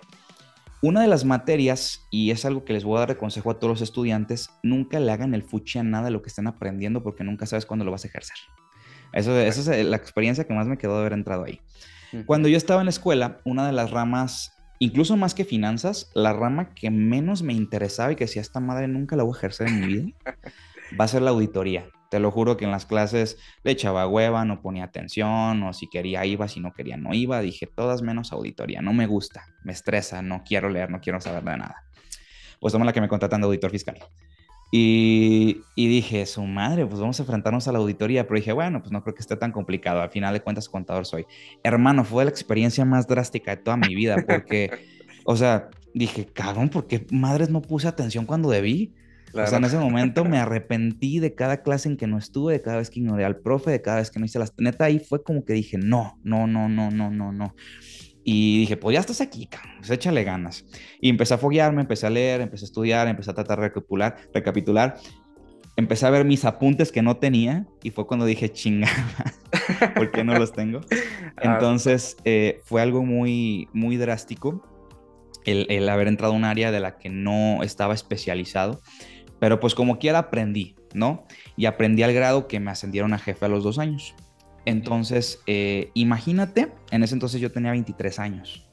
Una de las materias, y es algo que les voy a dar de consejo a todos los estudiantes, nunca le hagan el fuchi a nada de lo que estén aprendiendo porque nunca sabes cuándo lo vas a ejercer. Esa es la experiencia que más me quedó de haber entrado ahí. Cuando Ujú. yo estaba en la escuela, una de las ramas, incluso más que finanzas, la rama que menos me interesaba y que decía, esta madre nunca la voy a ejercer en mi vida, va a ser la auditoría. Te lo juro que en las clases le echaba hueva, no ponía atención, o si quería iba, si no quería no iba. Dije, todas menos auditoría. No me gusta, me estresa, no quiero leer, no quiero saber de nada. Pues toma la que me contratan de auditor fiscal. Y dije, su madre, pues vamos a enfrentarnos a la auditoría. Pero dije, bueno, pues no creo que esté tan complicado. Al final de cuentas, contador soy. Hermano, fue la experiencia más drástica de toda mi vida porque, o sea, dije, cabrón, ¿por qué madres no puse atención cuando debí? O sea, Claro. en ese momento me arrepentí de cada clase en que no estuve, de cada vez que ignoré al profe, de cada vez que no hice las... Neta, ahí fue como que dije, no, no, no, no, no, no, no. Y dije, pues ya estás aquí, cabrón, pues échale ganas. Y empecé a foguearme, empecé a leer, empecé a estudiar, empecé a tratar de recapitular. Empecé a ver mis apuntes que no tenía y fue cuando dije, chinga, ¿por qué no los tengo? Ah, Entonces fue algo muy, muy drástico el haber entrado a un área de la que no estaba especializado, pero pues como quiera aprendí, ¿no? Y aprendí al grado que me ascendieron a jefe a los 2 años. ujú. Entonces, imagínate, en ese entonces yo tenía 23 años.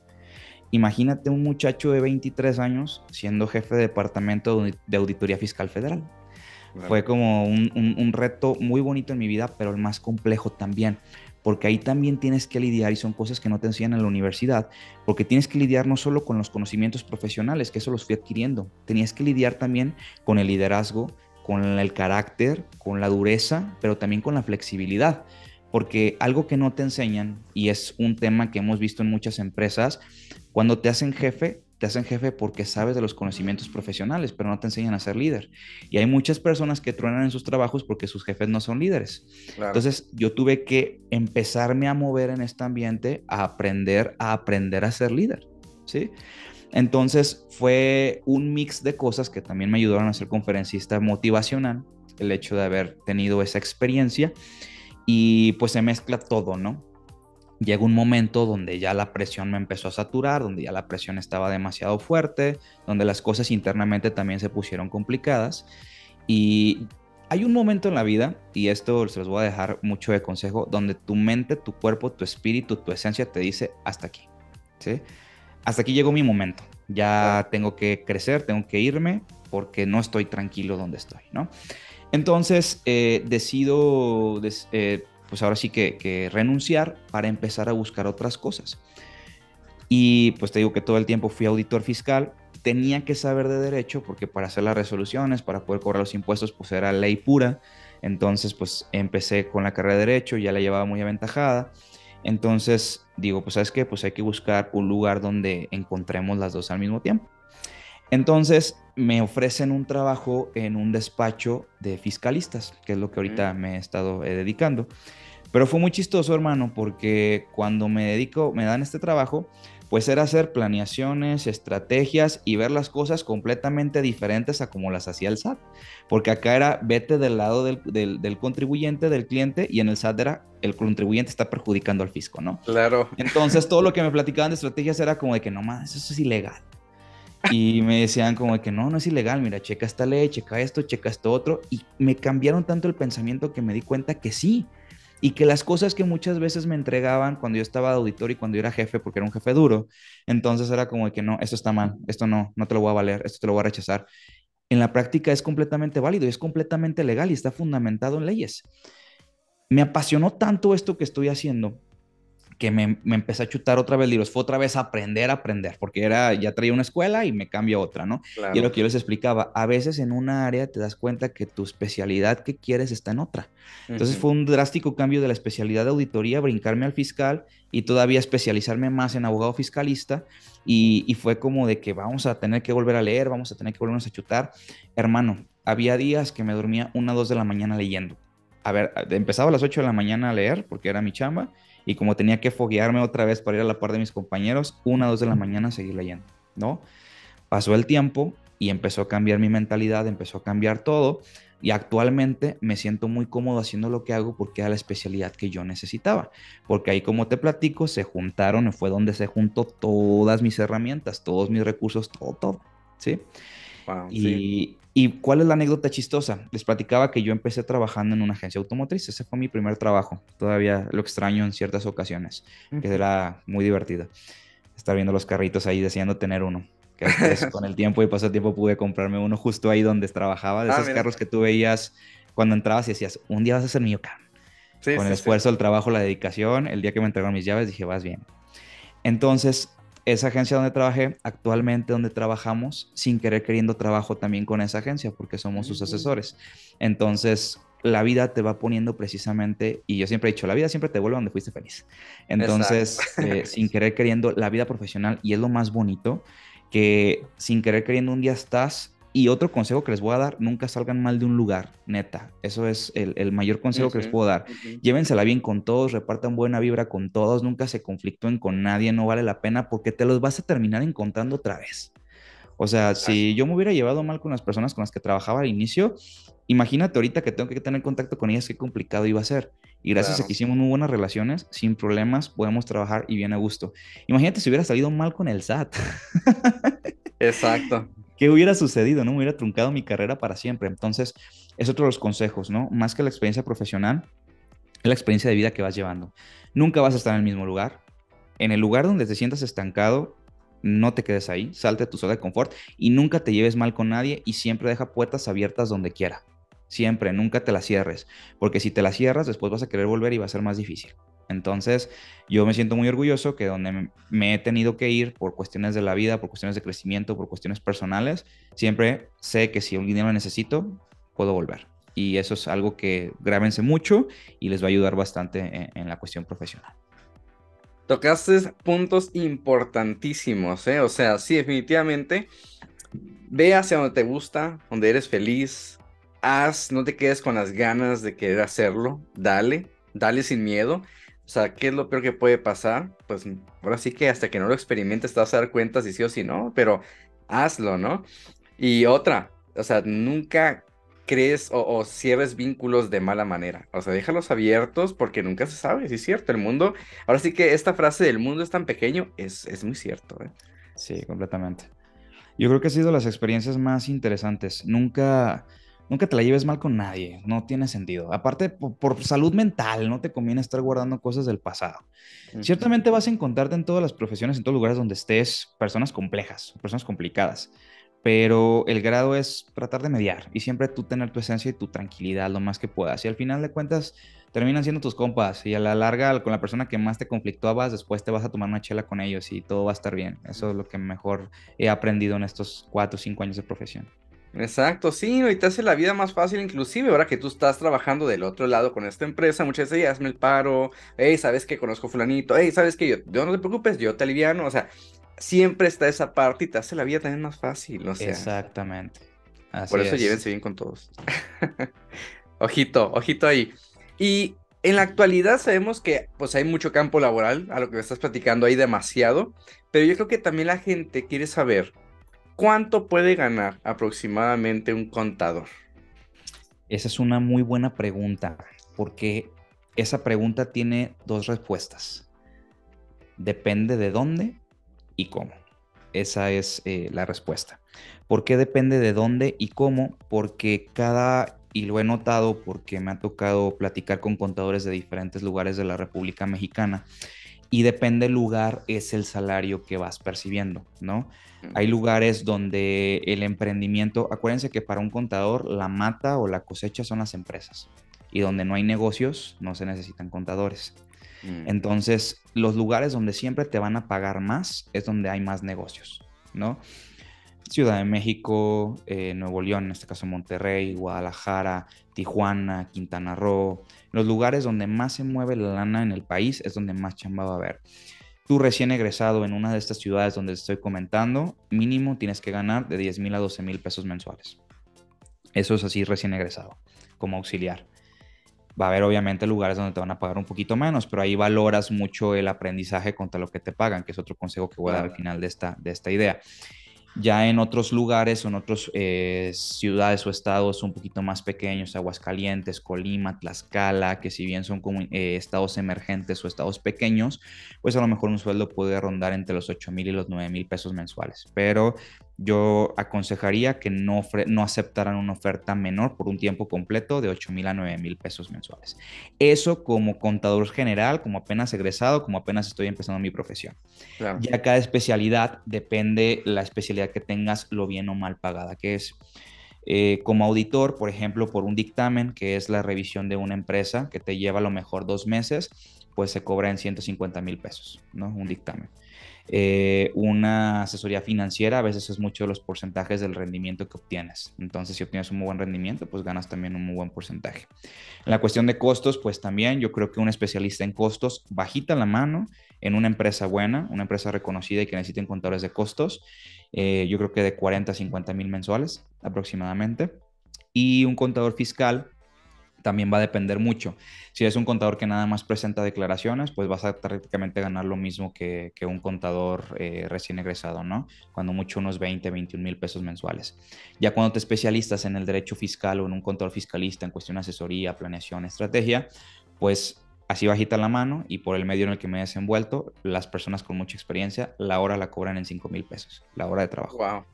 Imagínate un muchacho de 23 años siendo jefe de departamento de auditoría fiscal federal. Claro. Fue como un reto muy bonito en mi vida, pero el más complejo también, porque ahí también tienes que lidiar y son cosas que no te enseñan en la universidad, porque tienes que lidiar no solo con los conocimientos profesionales, que eso los fui adquiriendo, tenías que lidiar también con el liderazgo, con el carácter, con la dureza, pero también con la flexibilidad, porque algo que no te enseñan, y es un tema que hemos visto en muchas empresas, cuando te hacen jefe porque sabes de los conocimientos profesionales, pero no te enseñan a ser líder. Y hay muchas personas que truenan en sus trabajos porque sus jefes no son líderes. Claro. Entonces yo tuve que empezarme a mover en este ambiente, a aprender a ser líder, ¿sí? Entonces fue un mix de cosas que también me ayudaron a ser conferencista motivacional, el hecho de haber tenido esa experiencia y pues se mezcla todo, ¿no? Llegó un momento donde ya la presión me empezó a saturar, donde ya la presión estaba demasiado fuerte, donde las cosas internamente también se pusieron complicadas. Y hay un momento en la vida, y esto se los voy a dejar mucho de consejo, donde tu mente, tu cuerpo, tu espíritu, tu esencia te dice hasta aquí, ¿sí? Hasta aquí llegó mi momento. Claro. Ya tengo que crecer, tengo que irme porque no estoy tranquilo donde estoy, ¿no? Entonces decido, pues ahora sí que renunciar para empezar a buscar otras cosas. Y pues te digo que todo el tiempo fui auditor fiscal, tenía que saber de derecho porque para hacer las resoluciones, para poder cobrar los impuestos, pues era ley pura. Entonces pues empecé con la carrera de derecho, ya la llevaba muy aventajada Entonces digo, pues ¿sabes qué? Pues hay que buscar un lugar donde encontremos las dos al mismo tiempo. Entonces me ofrecen un trabajo en un despacho de fiscalistas, que es lo que Mm. ahorita me he estado dedicando. Pero fue muy chistoso, hermano, porque cuando me dan este trabajo, pues era hacer planeaciones, estrategias y ver las cosas completamente diferentes a como las hacía el SAT. Porque acá era, vete del lado del contribuyente, del cliente, y en el SAT era, el contribuyente está perjudicando al fisco, ¿no? Claro. Entonces todo lo que me platicaban de estrategias era como de que no más, eso es ilegal. Y me decían como de que no, no es ilegal, mira, checa esta ley, checa esto otro, y me cambiaron tanto el pensamiento que me di cuenta que sí, y que las cosas que muchas veces me entregaban cuando yo estaba de auditor y cuando yo era jefe, porque era un jefe duro, entonces era como de que no, esto está mal, esto no, no te lo voy a valer, esto te lo voy a rechazar. En la práctica es completamente válido y es completamente legal y está fundamentado en leyes. Me apasionó tanto esto que estoy haciendo que me empecé a chutar otra vez libros, fue otra vez a aprender, porque era, ya traía una escuela y me cambio a otra, ¿no? Y es lo Claro. que yo les explicaba, a veces en una área te das cuenta que tu especialidad que quieres está en otra. Entonces Ujú. fue un drástico cambio de la especialidad de auditoría, brincarme al fiscal y todavía especializarme más en abogado fiscalista y fue como de que vamos a tener que volver a leer, vamos a tener que volvernos a chutar. Hermano, había días que me dormía 1 o 2 de la mañana leyendo. A ver, empezaba a las 8 de la mañana a leer porque era mi chamba y como tenía que foguearme otra vez para ir a la par de mis compañeros, 1 o 2 de la mañana seguir leyendo, ¿no? Pasó el tiempo y empezó a cambiar mi mentalidad, empezó a cambiar todo y actualmente me siento muy cómodo haciendo lo que hago porque era la especialidad que yo necesitaba, porque ahí como te platico, se juntaron, fue donde se juntó todas mis herramientas, todos mis recursos, todo, todo, ¿sí? Wow, sí. Y cuál es la anécdota chistosa? Les platicaba que yo empecé trabajando en una agencia automotriz. Ese fue mi primer trabajo. Todavía lo extraño en ciertas ocasiones, que Ujú. era muy divertido. Estar viendo los carritos ahí deseando tener uno. Que después, con el tiempo y paso el tiempo, pude comprarme uno justo ahí donde trabajaba. De Ah, esos mira. carros que tú veías cuando entrabas y decías, un día vas a ser mío, cabrón. Sí, Con el sí, sí. esfuerzo, el trabajo, la dedicación, el día que me entregaron mis llaves, dije, vas bien. Entonces, esa agencia donde trabajé, actualmente donde trabajamos, sin querer queriendo trabajo también con esa agencia porque somos sus Mm. asesores. Entonces, la vida te va poniendo precisamente, y yo siempre he dicho, la vida siempre te vuelve donde fuiste feliz. Exacto. Entonces, sin querer queriendo, la vida profesional, y es lo más bonito, que sin querer queriendo un día estás. Y otro consejo que les voy a dar, nunca salgan mal de un lugar, neta. Eso es el mayor consejo que les Ujú, puedo dar. ujú. Llévensela bien con todos, repartan buena vibra con todos, nunca se conflictúen con nadie, no vale la pena porque te los vas a terminar encontrando otra vez. O sea, Exacto. si yo me hubiera llevado mal con las personas con las que trabajaba al inicio, imagínate ahorita que tengo que tener contacto con ellas, qué complicado iba a ser. Y gracias a que Claro. hicimos muy buenas relaciones, sin problemas, podemos trabajar y bien a gusto. Imagínate si hubiera salido mal con el SAT. Exacto. ¿Qué hubiera sucedido? ¿No? Me hubiera truncado mi carrera para siempre. Entonces, es otro de los consejos, ¿no? Más que la experiencia profesional, es la experiencia de vida que vas llevando. Nunca vas a estar en el mismo lugar. En el lugar donde te sientas estancado, no te quedes ahí, salte de tu zona de confort y nunca te lleves mal con nadie y siempre deja puertas abiertas donde quiera. Siempre, nunca te las cierres, porque si te las cierras, después vas a querer volver y va a ser más difícil. Entonces, yo me siento muy orgulloso que donde me he tenido que ir por cuestiones de la vida, por cuestiones de crecimiento, por cuestiones personales, siempre sé que si un dinero necesito, puedo volver. Y eso es algo que grábense mucho y les va a ayudar bastante en la cuestión profesional. Tocaste puntos importantísimos, ¿eh? O sea, sí, definitivamente. Ve hacia donde te gusta, donde eres feliz. Haz, no te quedes con las ganas de querer hacerlo. Dale, dale sin miedo. O sea, ¿qué es lo peor que puede pasar? Pues ahora sí que hasta que no lo experimentes te vas a dar cuenta si sí o si no, pero hazlo, ¿no? Y otra, o sea, nunca crees o cierres vínculos de mala manera. O sea, déjalos abiertos porque nunca se sabe, sí es cierto. El mundo, ahora sí que esta frase del mundo es tan pequeño es muy cierto, ¿eh? Sí, completamente. Yo creo que ha sido las experiencias más interesantes. Nunca te la lleves mal con nadie, no tiene sentido. Aparte, por salud mental, no te conviene estar guardando cosas del pasado. Ujú. Ciertamente vas a encontrarte en todas las profesiones, en todos lugares donde estés, personas complejas, personas complicadas, pero el grado es tratar de mediar y siempre tú tener tu esencia y tu tranquilidad lo más que puedas. Y al final de cuentas terminan siendo tus compas y a la larga con la persona que más te conflictuabas, después te vas a tomar una chela con ellos y todo va a estar bien. Eso es lo que mejor he aprendido en estos 4 o 5 años de profesión. Exacto, sí, ¿no? Y te hace la vida más fácil, inclusive ahora que tú estás trabajando del otro lado con esta empresa, muchas veces, "Ey, hazme el paro, hey, sabes que conozco fulanito, hey, sabes que yo no te preocupes, yo te aliviano", o sea, siempre está esa parte y te hace la vida también más fácil, o sea, Exactamente. por Así eso es. llévense bien con todos. Ojito, ojito ahí. Y en la actualidad sabemos que pues hay mucho campo laboral, a lo que me estás platicando hay demasiado, pero yo creo que también la gente quiere saber cuánto puede ganar aproximadamente un contador. Esa es una muy buena pregunta, porque esa pregunta tiene dos respuestas. Depende de dónde y cómo. Esa es la respuesta. ¿Por qué depende de dónde y cómo? Porque y lo he notado porque me ha tocado platicar con contadores de diferentes lugares de la República Mexicana, y depende del lugar es el salario que vas percibiendo, ¿no? Hay Mm, lugares donde el emprendimiento, acuérdense que para un contador la mata o la cosecha son las empresas, y donde no hay negocios no se necesitan contadores. mm, Entonces, los lugares donde siempre te van a pagar más es donde hay más negocios, ¿no? Ciudad de México, Nuevo León, en este caso Monterrey, Guadalajara, Tijuana, Quintana Roo. Los lugares donde más se mueve la lana en el país es donde más chamba va a haber. Tú recién egresado en una de estas ciudades donde estoy comentando, mínimo tienes que ganar de 10,000 a 12,000 pesos mensuales. Eso es así recién egresado, como auxiliar. Va a haber obviamente lugares donde te van a pagar un poquito menos, pero ahí valoras mucho el aprendizaje contra lo que te pagan, que es otro consejo que voy a dar al claro. final de esta idea. Ya en otros lugares o en otras ciudades o estados un poquito más pequeños, Aguascalientes, Colima, Tlaxcala, que si bien son como, estados emergentes o estados pequeños, pues a lo mejor un sueldo puede rondar entre los 8,000 y los 9,000 pesos mensuales. Pero yo aconsejaría que no aceptaran una oferta menor por un tiempo completo de 8,000 a 9,000 pesos mensuales. Eso como contador general, como apenas egresado, como apenas estoy empezando mi profesión. Claro. Ya cada especialidad depende la especialidad que tengas, lo bien o mal pagada que es. Como auditor, por ejemplo, por un dictamen, que es la revisión de una empresa, que te lleva a lo mejor 2 meses, pues se cobra en 150,000 pesos, ¿no? Un dictamen. Una asesoría financiera a veces es mucho de los porcentajes del rendimiento que obtienes. Entonces, si obtienes un muy buen rendimiento, pues ganas también un muy buen porcentaje. En la cuestión de costos, pues también yo creo que un especialista en costos, bajita la mano, en una empresa buena, una empresa reconocida y que necesiten contadores de costos, yo creo que de 40 a 50,000 mensuales aproximadamente. Y un contador fiscal también va a depender mucho. Si eres un contador que nada más presenta declaraciones, pues vas a prácticamente ganar lo mismo que un contador recién egresado, ¿no? Cuando mucho unos 20, 21,000 pesos mensuales. Ya cuando te especialistas en el derecho fiscal o en un contador fiscalista en cuestión de asesoría, planeación, estrategia, pues así bajita la mano y por el medio en el que me he desenvuelto, las personas con mucha experiencia, la hora la cobran en 5,000 pesos, la hora de trabajo. Wow.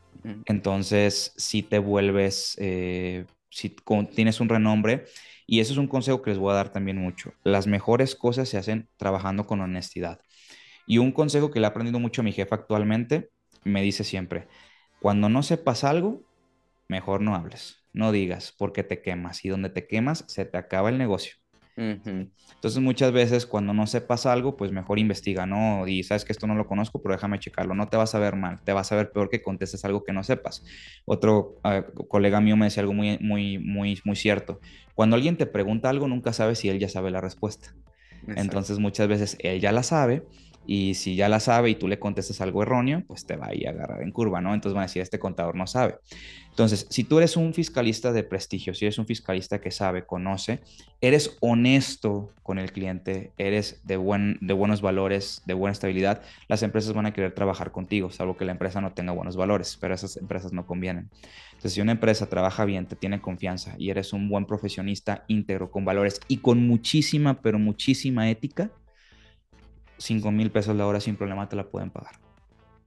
Entonces, si te vuelves, si tienes un renombre, y eso es un consejo que les voy a dar también mucho, las mejores cosas se hacen trabajando con honestidad. Y un consejo que le he aprendido mucho a mi jefa actualmente, me dice siempre, cuando no sepas algo, mejor no hables, no digas, porque te quemas, y donde te quemas, se te acaba el negocio. Entonces muchas veces cuando no sepas algo, pues mejor investiga, ¿no? Y sabes que esto no lo conozco, pero déjame checarlo. No te vas a ver mal, te vas a ver peor que contestes algo que no sepas. Otro colega mío me decía algo muy, muy, muy, muy cierto. Cuando alguien te pregunta algo, nunca sabes si él ya sabe la respuesta. Exacto. Entonces muchas veces él ya la sabe, y si ya la sabe y tú le contestas algo erróneo, pues te va a ir a agarrar en curva, ¿no? Entonces van a decir, este contador no sabe. Entonces, si tú eres un fiscalista de prestigio, si eres un fiscalista que sabe, conoce, eres honesto con el cliente, eres de buenos valores, de buena estabilidad, las empresas van a querer trabajar contigo, salvo que la empresa no tenga buenos valores, pero esas empresas no convienen. Entonces, si una empresa trabaja bien, te tiene confianza y eres un buen profesionista íntegro, con valores y con muchísima, pero muchísima ética, 5,000 pesos la hora sin problema te la pueden pagar.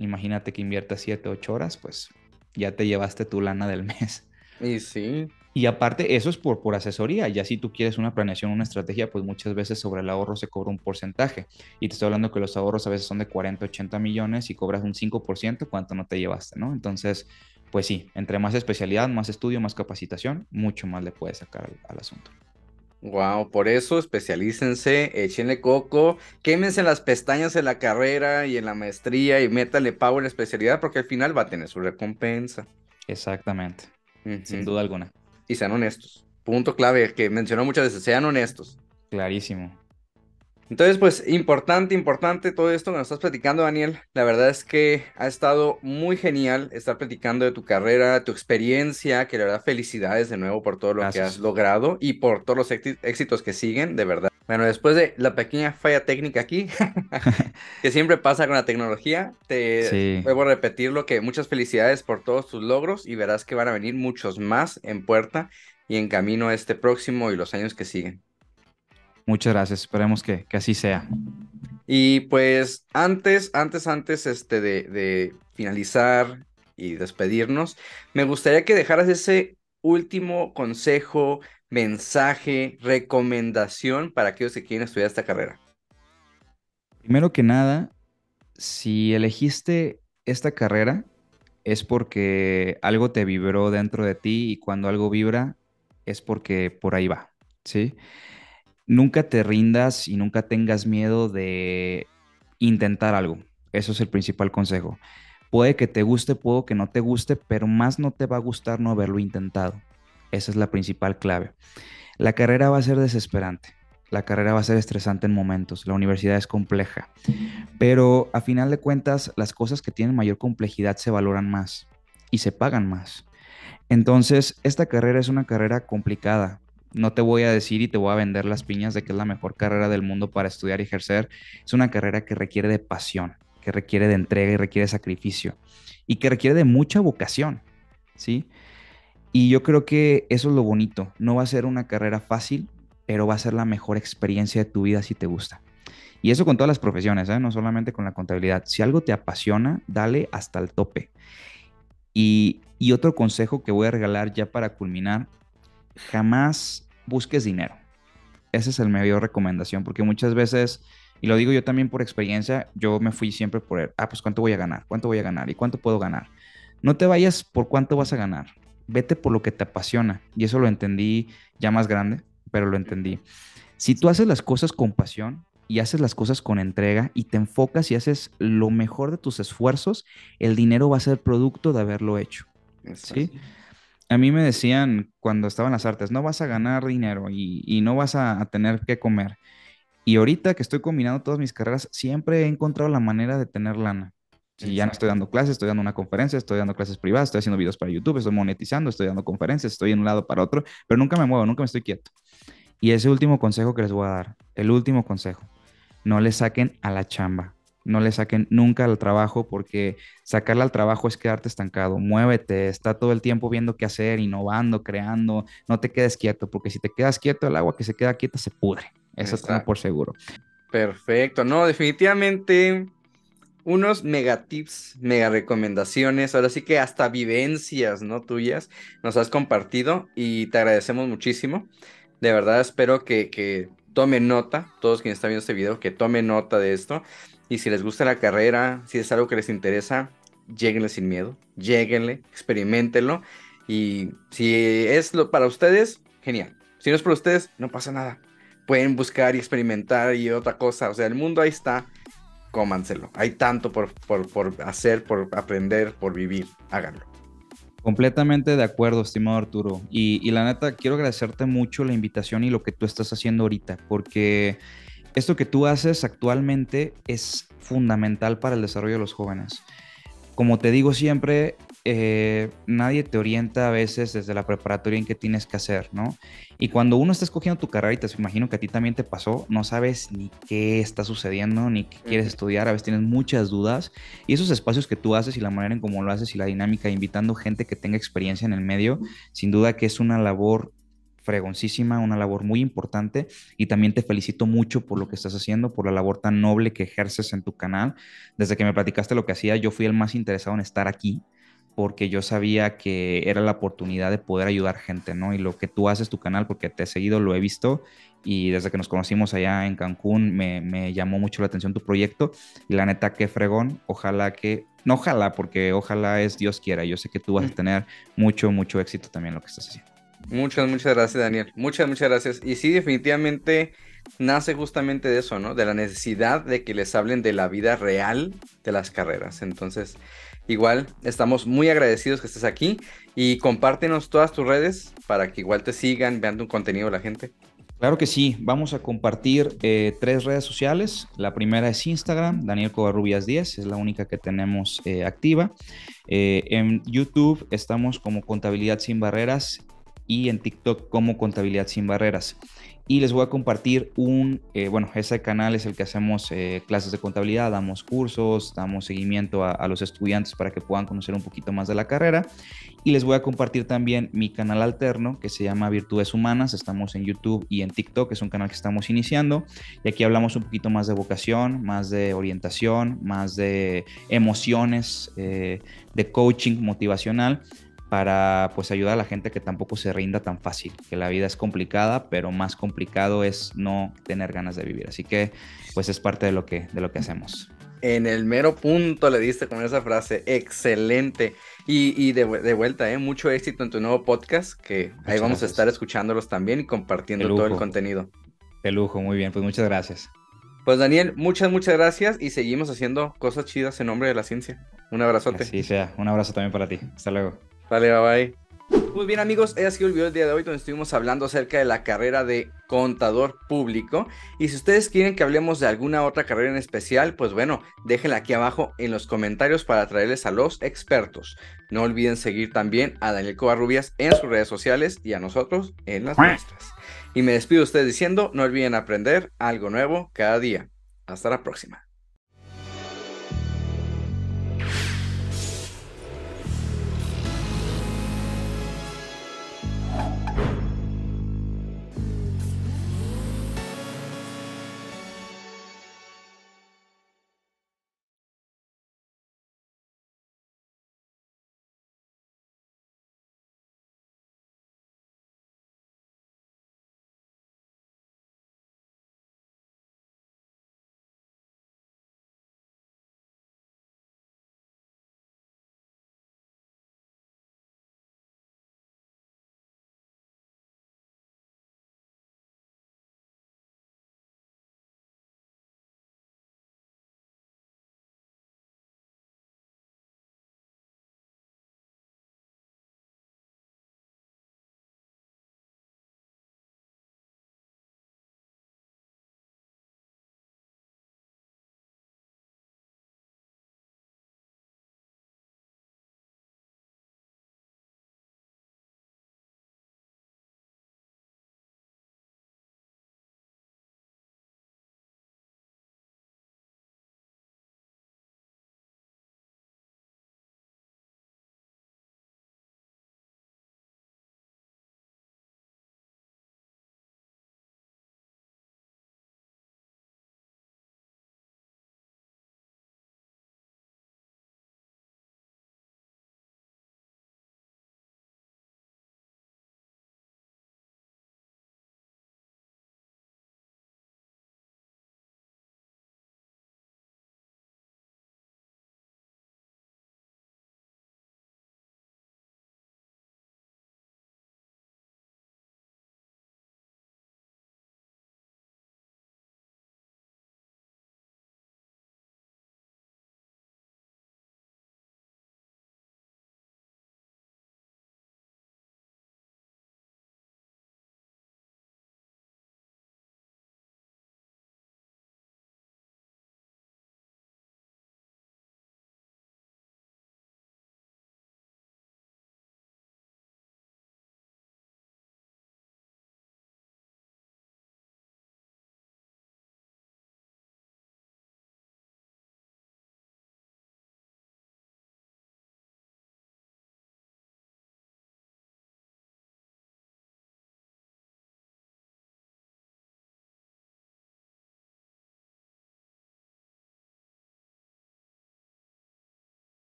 Imagínate que inviertas 7, 8 horas, pues ya te llevaste tu lana del mes. Y sí, Y aparte, eso es por asesoría. Ya si tú quieres una planeación, una estrategia, pues muchas veces sobre el ahorro se cobra un porcentaje. Y te estoy hablando que los ahorros a veces son de 40, 80 millones y cobras un 5%, ¿cuánto no te llevaste, no? Entonces, pues sí, entre más especialidad, más estudio, más capacitación, mucho más le puedes sacar al asunto. wow, por eso especialícense, échenle coco, quémense las pestañas en la carrera y en la maestría y métale pavo en la especialidad porque al final va a tener su recompensa. Exactamente. sin Ujú. duda alguna. Y sean honestos. Punto clave que mencionó muchas veces, sean honestos. Clarísimo. Entonces, pues importante, importante todo esto que nos estás platicando, Daniel. La verdad es que ha estado muy genial estar platicando de tu carrera, tu experiencia, que la verdad felicidades de nuevo por todo lo que has Gracias. logrado y por todos los éxitos que siguen, de verdad. Bueno, después de la pequeña falla técnica aquí, que siempre pasa con la tecnología, te Sí, vuelvo a repetir lo que muchas felicidades por todos tus logros y verás que van a venir muchos más en puerta y en camino este próximo y los años que siguen. muchas gracias. Esperemos que así sea. Y pues antes de finalizar y despedirnos, me gustaría que dejaras ese último consejo, mensaje, recomendación para aquellos que quieren estudiar esta carrera. Primero que nada, si elegiste esta carrera, es porque algo te vibró dentro de ti y cuando algo vibra es porque por ahí va, ¿sí? Nunca te rindas y nunca tengas miedo de intentar algo. Eso es el principal consejo. Puede que te guste, puede que no te guste, pero más no te va a gustar no haberlo intentado. Esa es la principal clave. La carrera va a ser desesperante. La carrera va a ser estresante en momentos. La universidad es compleja. Pero a final de cuentas, las cosas que tienen mayor complejidad se valoran más y se pagan más. Entonces, esta carrera es una carrera complicada. No te voy a decir y te voy a vender las piñas de que es la mejor carrera del mundo para estudiar y ejercer. Es una carrera que requiere de pasión, que requiere de entrega y requiere de sacrificio y que requiere de mucha vocación, ¿sí? Y yo creo que eso es lo bonito. No va a ser una carrera fácil, pero va a ser la mejor experiencia de tu vida si te gusta. Y eso con todas las profesiones, ¿eh? No solamente con la contabilidad. Si algo te apasiona, dale hasta el tope. Y otro consejo que voy a regalar ya para culminar, jamás busques dinero. Esa es el mayor recomendación, porque muchas veces, y lo digo yo también por experiencia, yo me fui siempre por el, pues ¿cuánto voy a ganar? ¿Cuánto voy a ganar? ¿Y cuánto puedo ganar? No te vayas por cuánto vas a ganar, vete por lo que te apasiona. Y eso lo entendí ya más grande, pero lo entendí. Si tú haces las cosas con pasión y haces las cosas con entrega y te enfocas y haces lo mejor de tus esfuerzos, el dinero va a ser producto de haberlo hecho, ¿sí? Exacto. A mí me decían cuando estaba en las artes, no vas a ganar dinero y no vas a tener que comer. Y ahorita que estoy combinando todas mis carreras, siempre he encontrado la manera de tener lana. Si ya no estoy Exacto. dando clases, estoy dando una conferencia, estoy dando clases privadas, estoy haciendo videos para YouTube, estoy monetizando, estoy dando conferencias, estoy de un lado para otro, pero nunca me muevo, nunca me estoy quieto. Y ese último consejo que les voy a dar, el último consejo, no le saquen a la chamba, no le saquen nunca al trabajo porque sacarle al trabajo es quedarte estancado, muévete, está todo el tiempo viendo qué hacer, innovando, creando, no te quedes quieto porque si te quedas quieto, el agua que se queda quieta se pudre, eso tenlo Exacto. por seguro. Perfecto. No, definitivamente unos mega tips, mega recomendaciones, ahora sí que hasta vivencias, ¿no? Tuyas, nos has compartido y te agradecemos muchísimo. De verdad espero que tomen nota, todos quienes están viendo este video, que tomen nota de esto. Y si les gusta la carrera, si es algo que les interesa, lléguenle sin miedo, lléguenle, experimentenlo. Y si es lo para ustedes, genial. Si no es para ustedes, no pasa nada. Pueden buscar y experimentar y otra cosa. O sea, el mundo ahí está, cómanselo. Hay tanto por hacer, por aprender, por vivir. Háganlo. Completamente de acuerdo, estimado Arturo. Y la neta, quiero agradecerte mucho la invitación y lo que tú estás haciendo ahorita, porque esto que tú haces actualmente es fundamental para el desarrollo de los jóvenes. Como te digo siempre, nadie te orienta a veces desde la preparatoria en qué tienes que hacer, ¿no? Y cuando uno está escogiendo tu carrera, y te imagino que a ti también te pasó, no sabes ni qué está sucediendo, ni qué quieres Ujú. estudiar, a veces tienes muchas dudas. Y esos espacios que tú haces y la manera en cómo lo haces y la dinámica, invitando gente que tenga experiencia en el medio, sin duda que es una labor fregoncísima, una labor muy importante y también te felicito mucho por lo que estás haciendo, por la labor tan noble que ejerces en tu canal. Desde que me platicaste lo que hacía, yo fui el más interesado en estar aquí porque yo sabía que era la oportunidad de poder ayudar gente, ¿no? Y lo que tú haces, tu canal, porque te he seguido, lo he visto y desde que nos conocimos allá en Cancún me llamó mucho la atención tu proyecto y la neta, qué fregón, ojalá que, no ojalá, porque ojalá es Dios quiera, yo sé que tú vas a tener mucho, mucho éxito también en lo que estás haciendo. Muchas, muchas gracias, Daniel. Muchas, muchas gracias. Y sí, definitivamente nace justamente de eso, ¿no? De la necesidad de que les hablen de la vida real de las carreras. Entonces, Igual, estamos muy agradecidos que estés aquí y compártenos todas tus redes para que igual te sigan, vean tu contenido la gente. Claro que sí, vamos a compartir tres redes sociales. La primera es Instagram, Daniel Covarrubias 10, es la única que tenemos activa. En YouTube estamos como Contabilidad Sin Barreras y en TikTok como Contabilidad Sin Barreras. Y les voy a compartir bueno, ese canal es el que hacemos clases de contabilidad, damos cursos, damos seguimiento a los estudiantes para que puedan conocer un poquito más de la carrera. Y les voy a compartir también mi canal alterno que se llama Virtudes Humanas. Estamos en YouTube y en TikTok, es un canal que estamos iniciando. Y aquí hablamos un poquito más de vocación, más de orientación, más de emociones, de coaching motivacional para pues ayudar a la gente que tampoco se rinda tan fácil, que la vida es complicada, pero más complicado es no tener ganas de vivir. Así que pues es parte de lo que hacemos. En el mero punto le diste con esa frase, excelente. Y de vuelta, mucho éxito en tu nuevo podcast, que ahí Muchas vamos a gracias. estar escuchándolos también y De compartiendo todo el lujo, contenido. de lujo, muy bien, pues muchas gracias. Pues Daniel, muchas gracias y seguimos haciendo cosas chidas en nombre de la ciencia. Un abrazote. Así sea, un abrazo también para ti. Hasta luego. Vale, bye bye. Muy bien amigos, he sido el video del día de hoy donde estuvimos hablando acerca de la carrera de contador público y si ustedes quieren que hablemos de alguna otra carrera en especial, pues bueno, déjenla aquí abajo en los comentarios para traerles a los expertos. No olviden seguir también a Daniel Covarrubias en sus redes sociales y a nosotros en las nuestras. Y me despido de ustedes diciendo, no olviden aprender algo nuevo cada día. Hasta la próxima.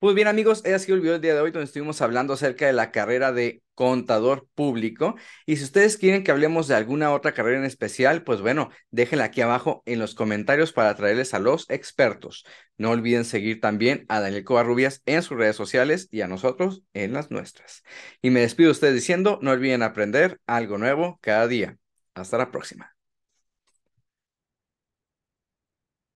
Muy bien amigos, he sido el video del día de hoy donde estuvimos hablando acerca de la carrera de contador público y si ustedes quieren que hablemos de alguna otra carrera en especial, pues bueno, déjenla aquí abajo en los comentarios para traerles a los expertos. No olviden seguir también a Daniel Covarrubias en sus redes sociales y a nosotros en las nuestras. Y me despido de ustedes diciendo, no olviden aprender algo nuevo cada día. Hasta la próxima.